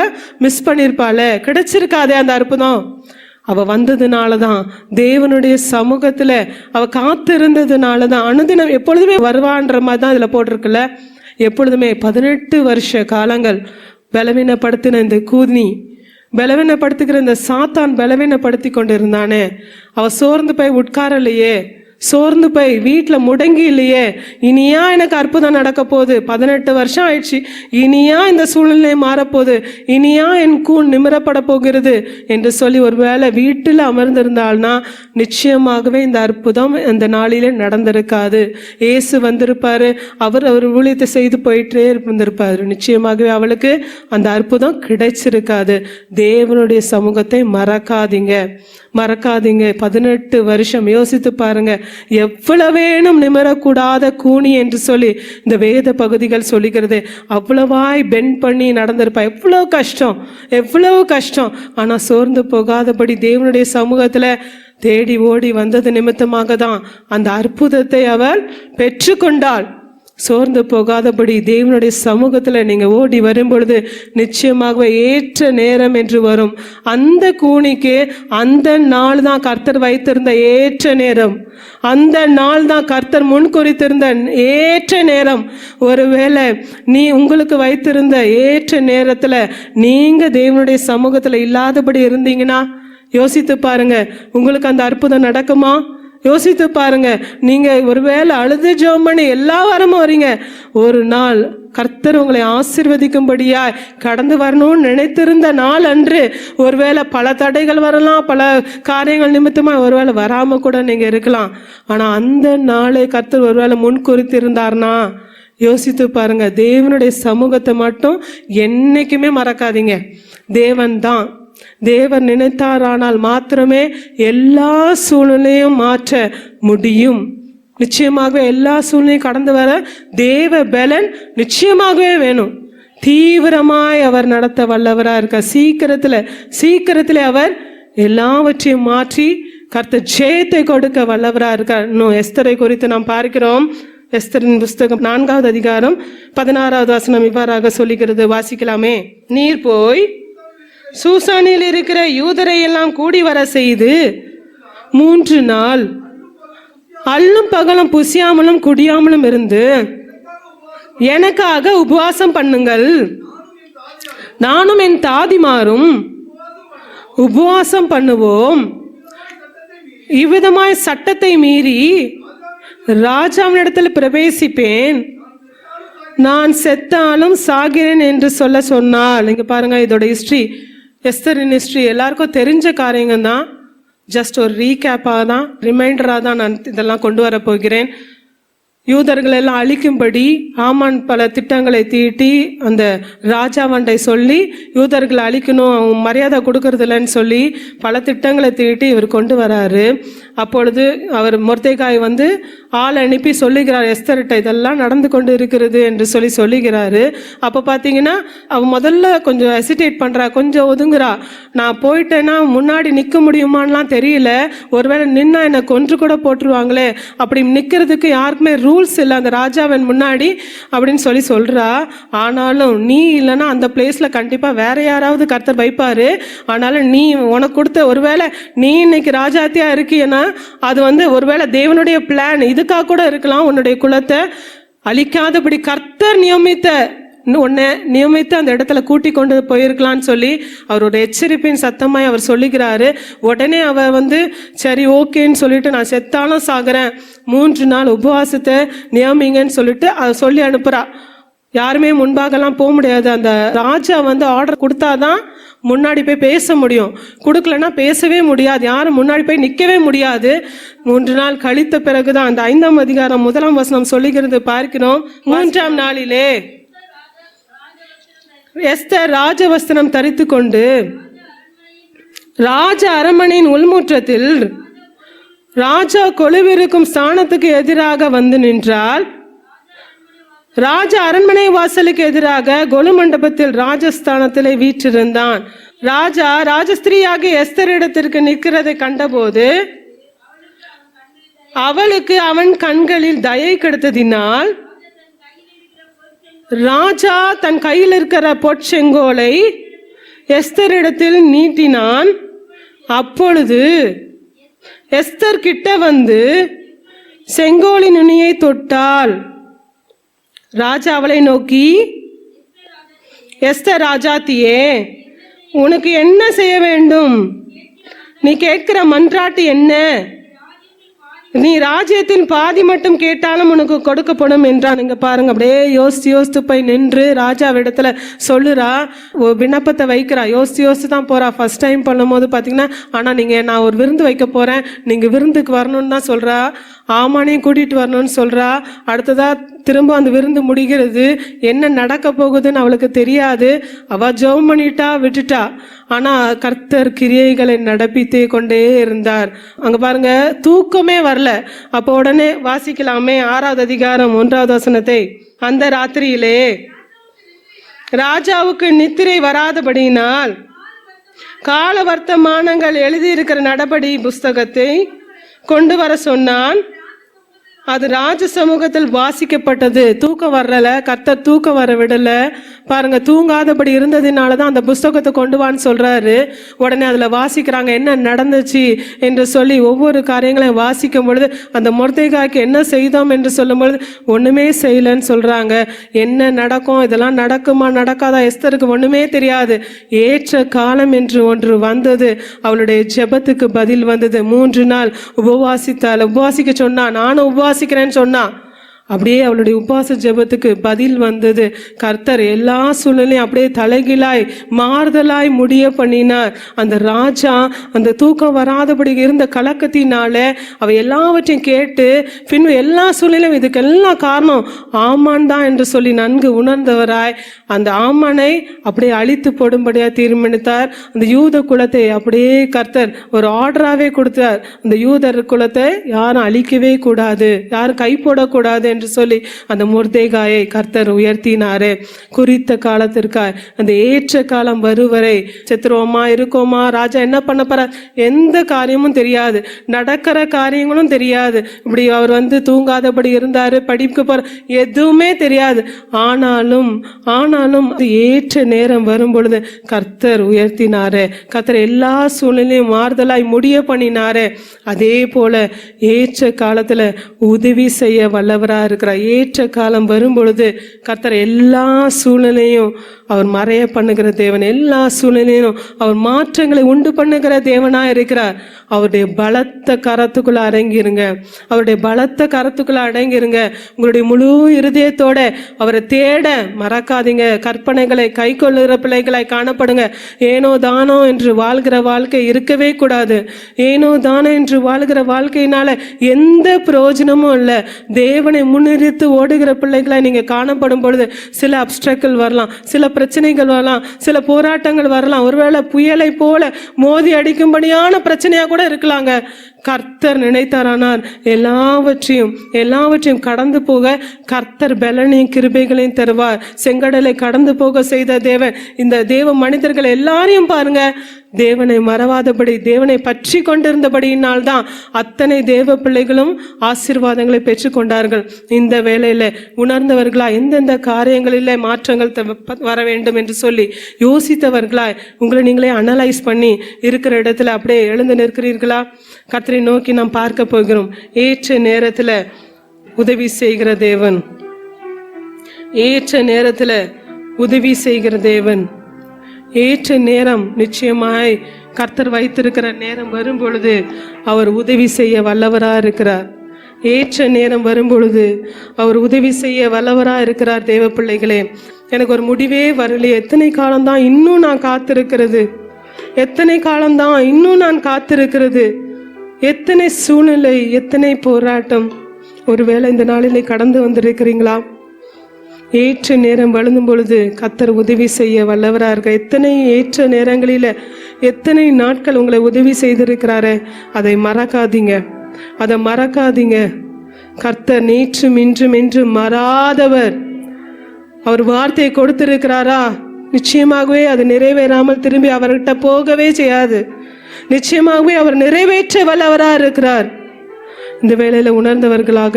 மிஸ் பண்ணியிருப்பாளே, கிடைச்சிருக்காதே அந்த அற்புதம். அவ வந்ததுனாலதான், தேவனுடைய சமூகத்துல அவ காத்து இருந்ததுனாலதான், அனுதினம் எப்பொழுதுமே வருவான்ற மாதிரி தான் இதுல போட்டிருக்குல்ல. எப்பொழுதுமே 18 வருஷ காலங்கள் பலவீனப்படுத்தின இந்த கூனி, பலவீனப்படுத்துகிற இந்த சாத்தான் பலவீனப்படுத்தி கொண்டு இருந்தானே, அவ சோர்ந்து போய் உட்காரலையே, சோர்ந்து போய் வீட்டில் முடங்கி இல்லையே, இனியா எனக்கு அற்புதம் நடக்க போகுது, 18 வருஷம் ஆயிடுச்சு, இனியா இந்த சூழ்நிலை மாறப்போகுது, இனியா என் கூன் நிமிரப்பட போகிறது என்று சொல்லி ஒருவேளை வீட்டில் அமர்ந்திருந்தாள்னா நிச்சயமாகவே இந்த அற்புதம் அந்த நாளிலே நடந்திருக்காது. இயேசு வந்திருப்பாரு, அவர் ஊழியத்தை செய்து போயிட்டே இருந்திருப்பாரு, நிச்சயமாகவே அவளுக்கு அந்த அற்புதம் கிடைச்சிருக்காது. தேவனுடைய சமூகத்தை மறக்காதீங்க, மறக்காதீங்க. 18 வருஷம் யோசித்து பாருங்க, எவ்வளவேனும் நிமிரக்கூடாத கூனி என்று சொல்லி இந்த வேத பகுதிகள் சொல்லுகிறது. அவ்வளவாய் பெண்ட் பண்ணி நடந்திருப்பா, எவ்வளவு கஷ்டம், எவ்வளவு கஷ்டம். ஆனா சோர்ந்து போகாதபடி தேவனுடைய சமூகத்துல தேடி ஓடி வந்தது நிமித்தமாக தான் அந்த அற்புதத்தை அவள் பெற்றுக்கொண்டாள். சோர்ந்து போகாதபடி தேவனுடைய சமூகத்துல நீங்க ஓடி வரும் பொழுது நிச்சயமாக ஏற்ற நேரம் என்று வரும். அந்த கூனிக்கு அந்த நாள் தான் கர்த்தர் வைத்திருந்த ஏற்ற நேரம், அந்த நாள் தான் கர்த்தர் முன்குறித்திருந்த ஏற்ற நேரம். ஒருவேளை நீ உங்களுக்கு வைத்திருந்த ஏற்ற நேரத்துல நீங்க தேவனுடைய சமூகத்துல இல்லாதபடி இருந்தீங்கன்னா யோசித்து பாருங்க, உங்களுக்கு அந்த அற்புதம் நடக்குமா? யோசித்து பாருங்க. நீங்க ஒருவேளை அழுது ஜெபம் பண்ணி எல்லா வாரமும் வரீங்க, ஒரு நாள் கர்த்தர் உங்களை ஆசீர்வதிக்கும்படியா கடந்து வரணும்னு நினைத்திருந்த நாள் அன்று ஒருவேளை பல தடைகள் வரலாம், பல காரியங்கள் நிமித்தமா ஒருவேளை வராம கூட நீங்க இருக்கலாம். ஆனா அந்த நாளை கர்த்தர் ஒருவேளை முன்குறித்திருந்தார்னா யோசித்து பாருங்க. தேவனுடைய சமூகத்தை மட்டும் என்னைக்குமே மறக்காதீங்க. தேவன் தான், தேவன் நினைத்தாரானால் மாத்திரமே எல்லா சூழ்நிலையும் மாற்ற முடியும். நிச்சயமாகவே எல்லா சூழ்நிலையும் கடந்து வர தேவ பலன் நிச்சயமாகவே வேணும். தீவிரமாய் அவர் நடத்த வல்லவரா இருக்க, சீக்கிரத்துல அவர் எல்லாவற்றையும் மாற்றி கர்த்தர் ஜெயத்தை கொடுக்க வல்லவரா இருக்கார். இன்னும் எஸ்தரை குறித்து நாம் பார்க்கிறோம். எஸ்தரின் புஸ்தகம் 4வது அதிகாரம் 16வது வசனம் இவ்வாறாக சொல்லுகிறது, வாசிக்கலாமே. நீர் போய் சூசானில் இருக்கிற யூதரை எல்லாம் கூடி வர செய்து 3 நாள் அல்லும் பகலும் புசியாமலும் குடியாமலும் இருந்து எனக்காக உபவாசம் பண்ணுங்கள். நானும் என் தாதிமாரும் உபவாசம் பண்ணுவோம். இவ்விதமாய் சட்டத்தை மீறி ராஜாவினிடத்தில் பிரவேசிப்பேன். நான் செத்தாலும் சாகிறேன் என்று சொல்ல சொன்னால். இங்க பாருங்க, இதோட ஹிஸ்டரி, எஸ்தரின் ஹிஸ்டரி எல்லாருக்கும் தெரிஞ்ச காரியங்கள் தான். ஜஸ்ட் ஒரு ரீகேப்பாக தான், ரிமைண்டராக தான் நான் இதெல்லாம் கொண்டு வர போகிறேன். யூதர்கள் எல்லாம் அழிக்கும்படி ஆமான் பல திட்டங்களை தீட்டி அந்த ராஜாவண்டை சொல்லி யூதர்களை அழிக்கணும், அவங்க மரியாதை கொடுக்கறது இல்லைன்னு சொல்லி பல திட்டங்களை தீட்டி இவர் கொண்டு வராரு. அப்பொழுது அவர் மொர்தெகாய் வந்து ஆள் அனுப்பி சொல்லுகிறார், எஸ்தர்கிட்ட இதெல்லாம் நடந்து கொண்டு இருக்கிறது என்று சொல்லுகிறாரு. அப்போ பார்த்தீங்கன்னா அவ முதல்ல கொஞ்சம் ஹெசிடேட் பண்ணுறா, கொஞ்சம் ஒதுங்குறா. நான் போயிட்டேன்னா முன்னாடி நிற்க முடியுமான்லாம் தெரியல, ஒருவேளை நின்னா என்னை கொன்று கூட போட்டுருவாங்களே, அப்படி நிற்கிறதுக்கு யாருக்குமே ரூல்ஸ் இல்லை அந்த ராஜாவின் முன்னாடி அப்படின்னு சொல்றா. ஆனாலும் நீ இல்லைன்னா அந்த பிளேஸ்ல கண்டிப்பா வேற யாராவது கர்த்தர் வைப்பாரு. ஆனாலும் நீ உனக்கு கொடுத்த, ஒருவேளை நீ இன்னைக்கு ராஜாத்தியா இருக்கியன்னா அது வந்து ஒருவேளை தேவனுடைய பிளான் இதுக்காக கூட இருக்கலாம். உன்னுடைய குலத்தை அழிக்காதபடி கர்த்தர் உன்னை நியமித்து அந்த இடத்துல கூட்டி கொண்டு போயிருக்கலான்னு சொல்லி அவரோட எச்சரிப்பின் சத்தமாய் அவர் சொல்லுகிறாரு. உடனே அவ வந்து சரி ஓகேன்னு சொல்லிட்டு நான் செத்தாலும் சாகிறேன், 3 நாள் உபவாசத்தை நியமிங்கன்னு சொல்லிட்டு அதை சொல்லி அனுப்புறா. யாருமே முன்பாகலாம் போக முடியாது. அந்த ராஜா வந்து ஆர்டர் கொடுத்தாதான் முன்னாடி போய் பேச முடியும், கொடுக்கலன்னா பேசவே முடியாது, யாரும் முன்னாடி போய் நிற்கவே முடியாது. 3 நாள் கழித்த பிறகுதான் அந்த 5ஆம் அதிகாரம் 1ஆம் வசனம் சொல்லுகிறது பார்க்கிறோம். 3ஆம் நாளிலே எஸ்தர் ராஜவஸ்திரம் தரித்து கொண்டு ராஜ அரண்மனையின் உள்முற்றத்தில் ராஜா கொலுவிருக்கும் ஸ்தானத்துக்கு எதிராக வந்து நின்றால் ராஜா அரண்மனை வாசலுக்கு எதிராக கொலு மண்டபத்தில் ராஜஸ்தானத்திலே வீற்றிருந்தான். ராஜா ராஜஸ்திரியாக எஸ்தர் இடத்திற்கு நிற்கிறதை கண்டபோது அவளுக்கு அவன் கண்களில் தயை கிடைத்ததினால் ராஜா தன் கையில் இருக்கிற பொற்செங்கோலை எஸ்தர் இடத்தில் நீட்டினான். அப்பொழுது எஸ்தர் கிட்ட வந்து செங்கோலின் நுனியை தொட்டாள். ராஜா அவளை நோக்கி, எஸ்தர் ராஜாத்தியே, உனக்கு என்ன செய்ய வேண்டும்? நீ கேட்கிற மன்றாட்டு என்ன? நீ ராஜ்யத்தின் பாதி மட்டும் கேட்டாலும் உனக்கு கொடுக்கப்படும் என்றான். இங்க பாருங்க, அப்படியே யோசித்து போய் நின்று ராஜாவிடத்துல சொல்லுறா, விண்ணப்பத்தை வைக்கிறா. யோசித்து தான் போறா. ஃபர்ஸ்ட் டைம் பண்ணும் போது பாத்தீங்கன்னா, ஆனா நான் ஒரு விருந்து வைக்க போறேன், நீங்க விருந்துக்கு வரணும்னு தான் சொல்றா. ஆமானையும் கூட்டிட்டு வரணும்னு சொல்றா. அடுத்ததா திரும்ப அந்த விருந்து முடிகிறது. என்ன நடக்க போகுதுன்னு அவளுக்கு தெரியாது. அவ ஜெபம் பண்ணிட்டா, விட்டுட்டா. ஆனா கர்த்தர் கிரியைகளை நடப்பித்தே கொண்டே இருந்தார். அங்க பாருங்க, தூக்கமே வரல. அப்போ உடனே வாசிக்கலாமே 6வது அதிகாரம் 1வது வசனத்தை. அந்த ராத்திரியிலே ராஜாவுக்கு நித்திரை வராதபடியினால் கால வர்த்தமானங்கள் எழுதியிருக்கிற நடபடி புஸ்தகத்தை கொண்டு வர சொன்னான். அது ராஜ சமூகத்தில் வாசிக்கப்பட்டது. தூக்கம் வரல, கர்த்தர் தூக்கம் வர விடல. பாருங்க, தூங்காதபடி இருந்ததுனாலதான் அந்த புஸ்தகத்தை கொண்டு வான்னு சொல்றாரு. உடனே அதுல வாசிக்கிறாங்க என்ன நடந்துச்சு என்று சொல்லி ஒவ்வொரு காரியங்களையும் வாசிக்கும் பொழுது அந்த மொர்தெகாய்க்கு என்ன செய்தோம் என்று சொல்லும் பொழுது ஒண்ணுமே செய்யலன்னு சொல்றாங்க. என்ன நடக்கும், இதெல்லாம் நடக்குமா நடக்காதா, எஸ்தருக்கு ஒண்ணுமே தெரியாது. ஏற்ற காலம் என்று ஒன்று வந்தது. அவளுடைய ஜெபத்துக்கு பதில் வந்தது. 3 நாள் உபவாசித்தாள். உபவாசிக்க சொன்னா, நானும் உபவாசிக்கிறேன்னு சொன்னா. அப்படியே அவளுடைய உபவாச ஜெபத்துக்கு பதில் வந்தது. கர்த்தர் எல்லா சூழ்நிலையும் அப்படியே தலைகீழாய் மாறுதலாய் முடிய பண்ணினார். அந்த ராஜா அந்த தூக்கம் வராதபடி இருந்த கலக்கத்தினால அவ எல்லாவற்றையும் கேட்டு பின்பு எல்லா சூழ்நிலையும் இதுக்கெல்லாம் காரணம் ஆமான் தான் என்று சொல்லி நன்கு உணர்ந்தவராய் அந்த ஆமானை அப்படியே அழித்து போடும்படியா தீர்மானித்தார். அந்த யூத குலத்தை அப்படியே கர்த்தர் ஒரு ஆர்டராகவே கொடுத்தார். அந்த யூதர் குலத்தை யாரும் அழிக்கவே கூடாது, யாரும் கை போடக்கூடாது என்று சொல்லி அந்த மொர்தெகாயை கர்த்தர் உயர்த்தினாரு. குறித்த காலத்திற்காய் அந்த ஏற்ற காலம் வருவரை செத்துருவோமா இருக்கோமா, ராஜா என்ன பண்ண போற, எந்த காரியமும் தெரியாது, நடக்கிற காரியங்களும் தெரியாது. இப்படி அவர் தூங்காதபடி இருந்தாரு, படிக்க போற எதுவுமே தெரியாது. ஆனாலும் ஏற்ற நேரம் வரும் பொழுது கர்த்தர் உயர்த்தினாரு. கர்த்தர் எல்லா சூழ்நிலையும் மாறுதலாய் முடிய பண்ணினாரு. அதே போல ஏற்ற காலத்துல உதவி செய்ய வல்லவரா இருக்கிறார். ஏற்ற காலம் வரும் பொழுது கர்த்தர் எல்லா சூழ்நிலையும் அவர் மறைய பண்ணுகிற தேவன், எல்லா சூழ்நிலையும் அவர் மாற்றங்களை உண்டு பண்ணுகிற தேவனா இருக்கிறார். அவருடைய பலத்த கரத்துக்குள்ள அடங்கிருங்க, அவருடைய பலத்த கரத்துக்குள்ள அடங்கிருங்க. உங்களுடைய முழு இருதயத்தோட அவரை தேட மறக்காதீங்க. கற்பனைகளை கை கொள்ளுகிற பிள்ளைகளாய் காணப்படுங்க. ஏனோ தானோ என்று வாழ்கிற வாழ்க்கை இருக்கவே கூடாது. ஏனோ தானோ என்று வாழ்கிற வாழ்க்கையினால எந்த பிரயோஜனமும் இல்லை. தேவனை முன்னிறுத்து ஓடுகிற பிள்ளைகளாய் நீங்க காணப்படும் பொழுது சில அப்ஸ்ட்ரக்கிள் வரலாம், சில பிரச்சனைகள் வரலாம், சில போராட்டங்கள் வரலாம். ஒருவேளை புயலை போல மோதி அடிக்கும்படியான பிரச்சனையா கூட இருக்கலாங்க. கர்த்தர் நினைத்தாரானார் எல்லாவற்றையும் கடந்து போக கர்த்தர் பலனையும் கிருபைகளையும் தருவார். செங்கடலை கடந்து போக செய்த தேவன் இந்த தேவ மனிதர்கள் எல்லாரையும் பாருங்க, தேவனை மறவாதபடி தேவனை பற்றி கொண்டிருந்தபடியினால் தான் அத்தனை தேவ பிள்ளைகளும் ஆசீர்வாதங்களை பெற்றுக்கொண்டார்கள். இந்த வேளையில உணர்ந்தவர்களா எந்தெந்த காரியங்களில் மாற்றங்கள் வர வேண்டும் என்று சொல்லி யோசித்தவர்களாய் உங்களை நீங்களே அனலைஸ் பண்ணி இருக்கிற இடத்துல அப்படியே எழுந்து நிற்கிறீர்களா? கர்த்தரை நோக்கி நாம் பார்க்க போகிறோம். ஏற்ற நேரத்துல உதவி செய்கிற தேவன், ஏற்ற நேரத்துல உதவி செய்கிற தேவன். ஏற்ற நேரம் நிச்சயமாய் கர்த்தர் வைத்திருக்கிற நேரம் வரும் பொழுது அவர் உதவி செய்ய வல்லவரா இருக்கிறார். ஏற்ற நேரம் வரும் பொழுது அவர் உதவி செய்ய வல்லவரா இருக்கிறார். தேவ பிள்ளைகளே, எனக்கு ஒரு முடிவே வரலையே, எத்தனை காலம்தான் இன்னும் நான் காத்திருக்கிறது, எத்தனை காலம்தான் இன்னும் நான் காத்திருக்கிறது, எத்தனை சூழ்நிலை, எத்தனை போராட்டம். ஒருவேளை இந்த நாளிலே கடந்து வந்திருக்கிறீங்களா? ஏற்ற நேரம் வழுந்தும் பொழுது கர்த்தர் உதவி செய்ய வல்லவராக இருக்க. எத்தனை ஏற்ற நேரங்களில எத்தனை நாட்கள் உங்களை உதவி செய்திருக்கிறாரு. அதை மறக்காதீங்க. கர்த்தர் நேற்றும் இன்றும் என்றும் மாறாதவர். அவர் வார்த்தையை கொடுத்திருக்கிறாரா, நிச்சயமாகவே அது நிறைவேறாமல் திரும்பி அவர்கிட்ட போகவே செய்யாது. நிச்சயமாகவே அவர் நிறைவேற்ற வல்லவராக இருக்கிறார். இந்த வேளையில உணர்ந்தவர்களாக,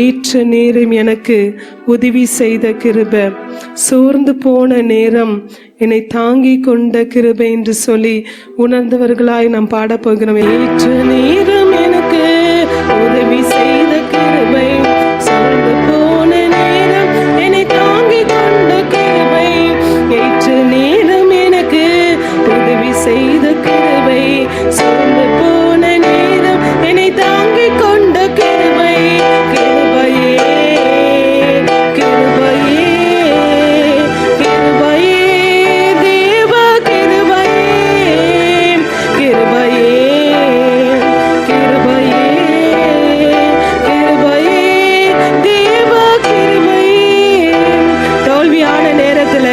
ஏற்ற நேரம் எனக்கு உதவி செய்த கிருபை, சோர்ந்து போன நேரம் என்னை தாங்கி கொண்ட கிருபை என்று சொல்லி உணர்ந்தவர்களாய் நாம் பாடப்போகிறோம். ஏற்ற நேரம் எனக்கு உதவி செய்த கிருபை, சோர்ந்து போன நேரம் என்னை தாங்கி கொண்ட கிருபை, ஏற்ற நேரம் எனக்கு உதவி செய்த கிருபை, சோர்ந்து போன நேரம் என்னை தாங்கி கொண்ட கிருபை, கிருபையே கிருபையே கிருபையே தேவ கிருபையே கிருபையே கிருபையே கிருபையே தேவ கிருபையே. தோல்வியான நேரத்துல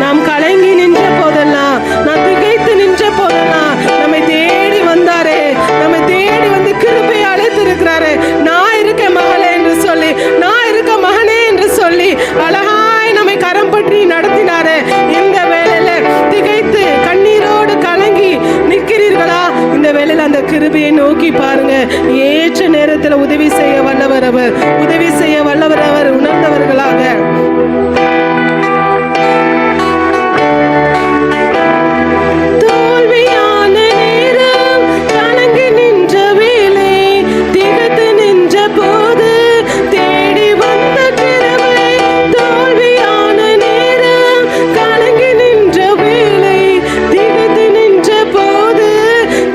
நாம் கலங்கி நின்ற போதெல்லாம், நாம் திகைத்து நின்ற போதெல்லாம் நம்மை தேடி வந்தாரே, நம்மை தேடி வந்து கிருபை அழைத்திருக்கிறாரே. நான் இருக்க மகளே என்று சொல்லி, நான் இருக்க மகனே என்று சொல்லி அழகாய் நம்மை கரம் பற்றி நடத்தினாரே. இந்த வேளையில திகைத்து கண்ணீரோடு கலங்கி நிற்கிறீர்களா? இந்த வேளையில அந்த கிருபையை நோக்கி பாருங்க. ஏற்ற நேரத்தில் உதவி செய்ய வல்லவர் அவர், உதவி செய்ய வல்லவர் அவர். உணர்ந்தவர்களாக தோல்வியான நேரம் கலங்கி நின்ற வேளை, திகைத்து நின்ற போது தேடி வந்த கிருபை. தோல்வியான நேரம் கலங்கி நின்ற வேளை, திகைத்து நின்ற போது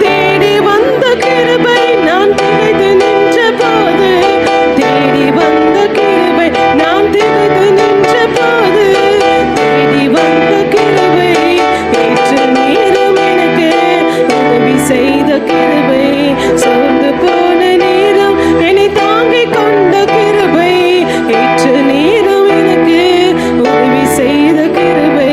தேடி வந்த கிருபை. நான் திகைத்து நின்ற போது தேடி வந்த கிருபை, நான் திகைத்து நின்ற போது தேடி வந்த கிருபை. ஏற்ற நேரம் எனக்கு உதவி செய்த கிருபை, சோர்ந்து போன நேரம் என்னை தாங்கி கொண்ட கிருபை, ஏற்ற நேரம் எனக்கு உதவி செய்த கிருபை,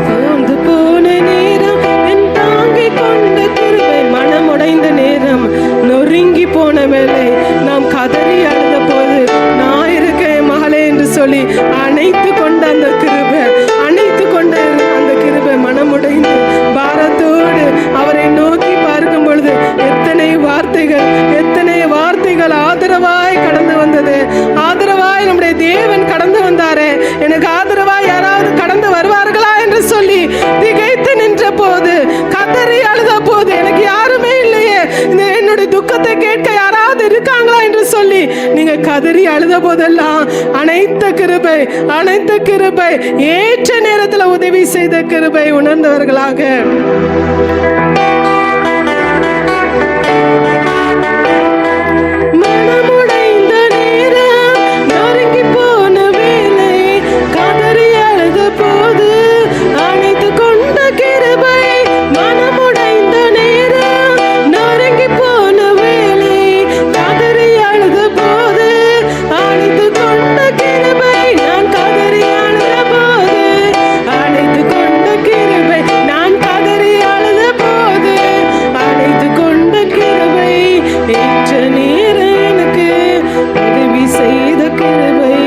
சோர்ந்து போன நேரம் என் தாங்கி கொண்ட கிருபை. மனமுடைந்த நேரம், நொறுங்கி போன வேளை, நாம் கதறி அழுத போது நான் இருக்கேன் மகளே என்று சொல்லி அணைத்து கொண்ட அந்த கிருபை, அணைத்து கொண்ட அந்த கிருபை. மனமுடைந்து பாரத்தோடு அவரை நோக்கி பார்க்கும் பொழுது எத்தனை வார்த்தைகள், எத்தனை வார்த்தைகள் ஆதரவாய் கடந்து வந்தது. ஆதரவாய் நம்முடைய தேவன் கடந்து வந்தாரே. எனக்கு ஆதரவாய் யாராவது கடந்து வருவார்களா என்று சொல்லி திகைத்து நின்ற போது, கதறி அழுத போது, எனக்கு யாருமே இல்லையே, என்னுடைய துக்கத்தை கேட்க யாராவது இருக்காங்களா என்று சொல்லி நீங்க கதறி அழுத போதெல்லாம் அனைத்த கிருபை, அனைத்த கிருபை, ஏற்ற நேரத்தில் உதவி செய்த கிருபை. உணர்ந்தவர்களாக மனமுடைந்த நேரம், நொறுங்கி போன வேளை, கதறி அழுத போது அணைத்து கொண்ட கிருபை. மனமுடைந்த நேரம், நொறுங்கி போன வேளை, கதறி அழுத போது அணைத்து கொண்ட கிருபை. நான் கதறி அழுத போது அணைத்து கொண்ட கிருபை, நான் கதறி அழுத போது அணைத்து கொண்ட கிருபை. ஏற்ற நேரம் எனக்கு உதவி செய்த கிருபை,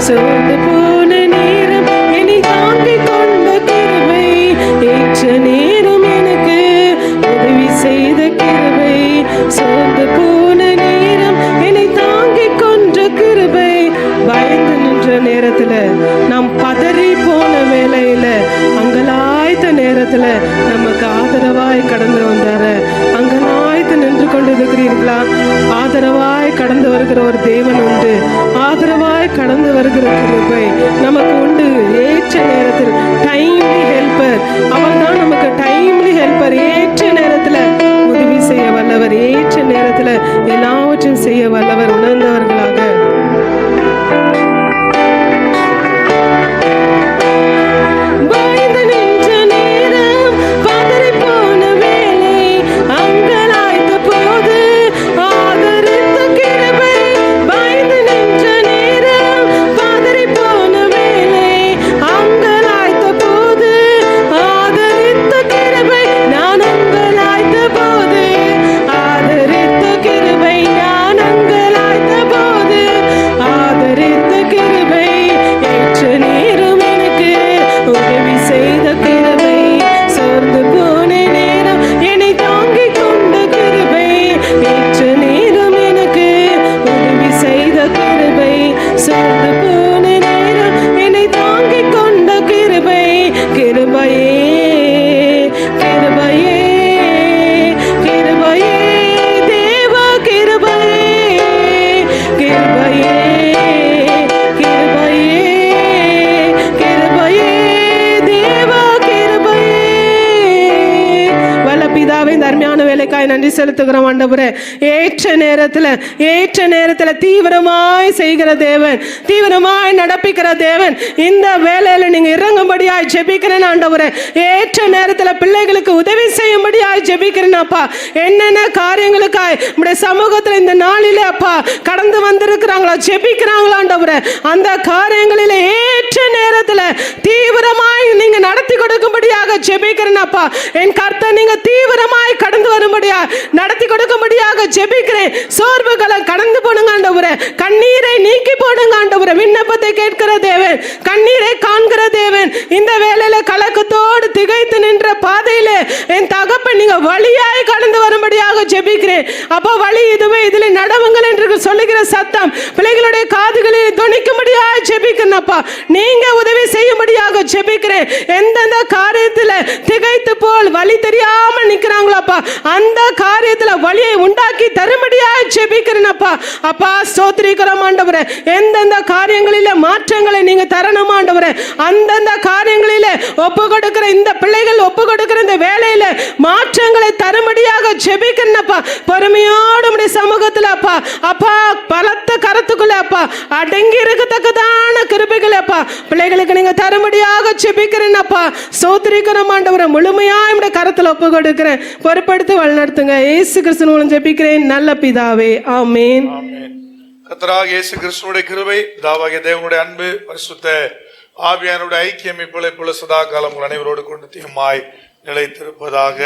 சோர்ந்து போன நேரம் என்னை தாங்கி கொண்ட கிருபை, ஏற்ற நேரம் எனக்கு உதவி செய்த கிருபை, சோர்ந்து போன நேரம் என்னை தாங்கி கொண்ட கிருபை. பயந்து நின்ற நேரத்துல, நாம் பதறி போன வேளையில, அங்கலாய்த்த நேரத்துல நமக்கு ஆதரவாய் கடந்து வந்தாரு. அங்கலாய்த்து நின்று கொண்டிருக்கிறீர்களா? ஆதரவாய் கடந்து வருகிற ஒரு தேவன் உண்டு. ஆதரவாய் கடந்து வருகிற கிருபை நமக்கு உண்டு. ஏற்ற நேரத்தில் டைம்லி ஹெல்ப்பர், அவர் தான் நமக்கு டைம்லி ஹெல்ப்பர். ஏற்ற நேரத்துல உதவி செய்ய வல்லவர், ஏற்ற நேரத்துல எல்லாவற்றையும் செய்ய வல்லவர். உணர்ந்தவர்களாக பயந்து நின்ற நேரம், பதறி போன வேளை, அங்கலாய்த்த போது ஆதரித்த கிருபை. பயந்து நின்ற நேரம், பதறி போன வேளை, அங்கலாய்த்த போது ஆதரித்த கிருபை. நான் அங்கலாய்த்த போது ஆதரித்த கிருபை, நான் அங்கலாய்த்த போது வேலைக்காய் நன்றி செலுத்துகிறோம் ஆண்டவரே. ஏற்ற நேரத்துல தீவிரமாய் செய்கிற தேவன், தீவிரமாய் நடப்பிக்கிற தேவன், இந்த வேலையில நீங்க இறங்கும்படியாய் ஜெபிக்கிறேன் ஆண்டவரே. ஏற்ற நேரத்துல பிள்ளைகளுக்கு உதவி செய்யும்படியாய் ஜெபிக்கிறேன் அப்பா. என்னென்ன காரியங்களுக்காய் நம்முடைய சமூகத்துல இந்த நாளிலே அப்பா கடந்து வந்திருக்கிறாங்களோ, ஜெபிக்கிறாங்களோ ஆண்டவரே, அந்த காரியங்களிலே ஏற்ற நேரத்துல தீவிரமாய் நீங்க நடத்தி கொடுக்கும்படியாக ஜெபிக்கிறேன் அப்பா. என் கர்த்தர் நீங்க தீவிரமாய் கடந்து வரும்படியா நடத்தி கொடுக்கும்படியாக ஜெபிக்கிறேன். சோர்வுகளை கடந்து போடுங்க ஆண்டவரே, கண்ணீரை நீக்கி போடுங்க ஆண்டவரே. விண்ணப்பத்தை கேட்கிற தேவன், கண்ணீரை காண்கிற தேவன், இந்த வேளையில கலக்கத்தோடு திகைத்து நின்ற பாதையிலே என் தகப்பன் நீங்க வழியாய் கடந்து வரும்படியாக ஜெபிக்கிறேன் அப்பா. வழி இதுவே, இதில் நடவுங்கள் என்று சொல்லுகிற சத்தம் பிள்ளைகளுடைய காதுகளில் துணிக்கும்படியாக ஜெபிக்கிறேன் அப்பா. நீங்க உதவி செய்யும்படியாக ஜெபிக்கிறேன். எந்தெந்த காரியத்துல திகைத்து போல் வழி தெரியாமல் நிக்கிறாங்களோ அப்பா, அந்த காரியத்துல வழியை உண்டாக்கி தரும்படியாக ஜெபிக்கிறேன் அப்பா. அப்பா ஸ்தோத்திரிக்கிறோம் ஆண்டவரே. எந்தெந்த காரியங்களில மாற்றங்களை நீங்க தரணும் ஆண்டவரே, அந்தந்த காரியங்களில ஒப்பு கொடுக்கிற இந்த பிள்ளைகள் ஒப்பு கொடுக்கிற இந்த வேலையில மாற்றங்களை தரும்படியாக ஜெபிக்கிறேன் அப்பா. பொறுமையோடு உம்முடைய சமூகத்துல அப்பா, அப்பா பலத்த கரத்துக்குள்ள அப்பா அடங்கி இருக்கத்தக்கதான கிருபைகள் அப்பா பிள்ளைகளுக்கு நீங்க தரும்படியாக ஜெபிக்கிறேன் அப்பா. ஸ்தோத்திரிக்கிறோம் ஆண்டவரே. முழுமையா உம்முடைய கரத்துல ஒப்பு கொடுக்கிறேன். பொறுப்படுத்தி வழிநடத்துங்க. இயேசு கிறிஸ்து மூலம் ஜெபிக்கிறேன் நல்ல பிதாவே, ஆமென். கர்த்தராகிய இயேசு கிறிஸ்துவினுடைய கிருபை, பிதாவாகிய தேவனுடைய அன்பு, பரிசுத்த ஆவியானவருடைய ஐக்கியம் இப்பொழுது சதா காலம் அனைவரோடு கொண்டு தீமாய் நிலைத்திருப்பதாக.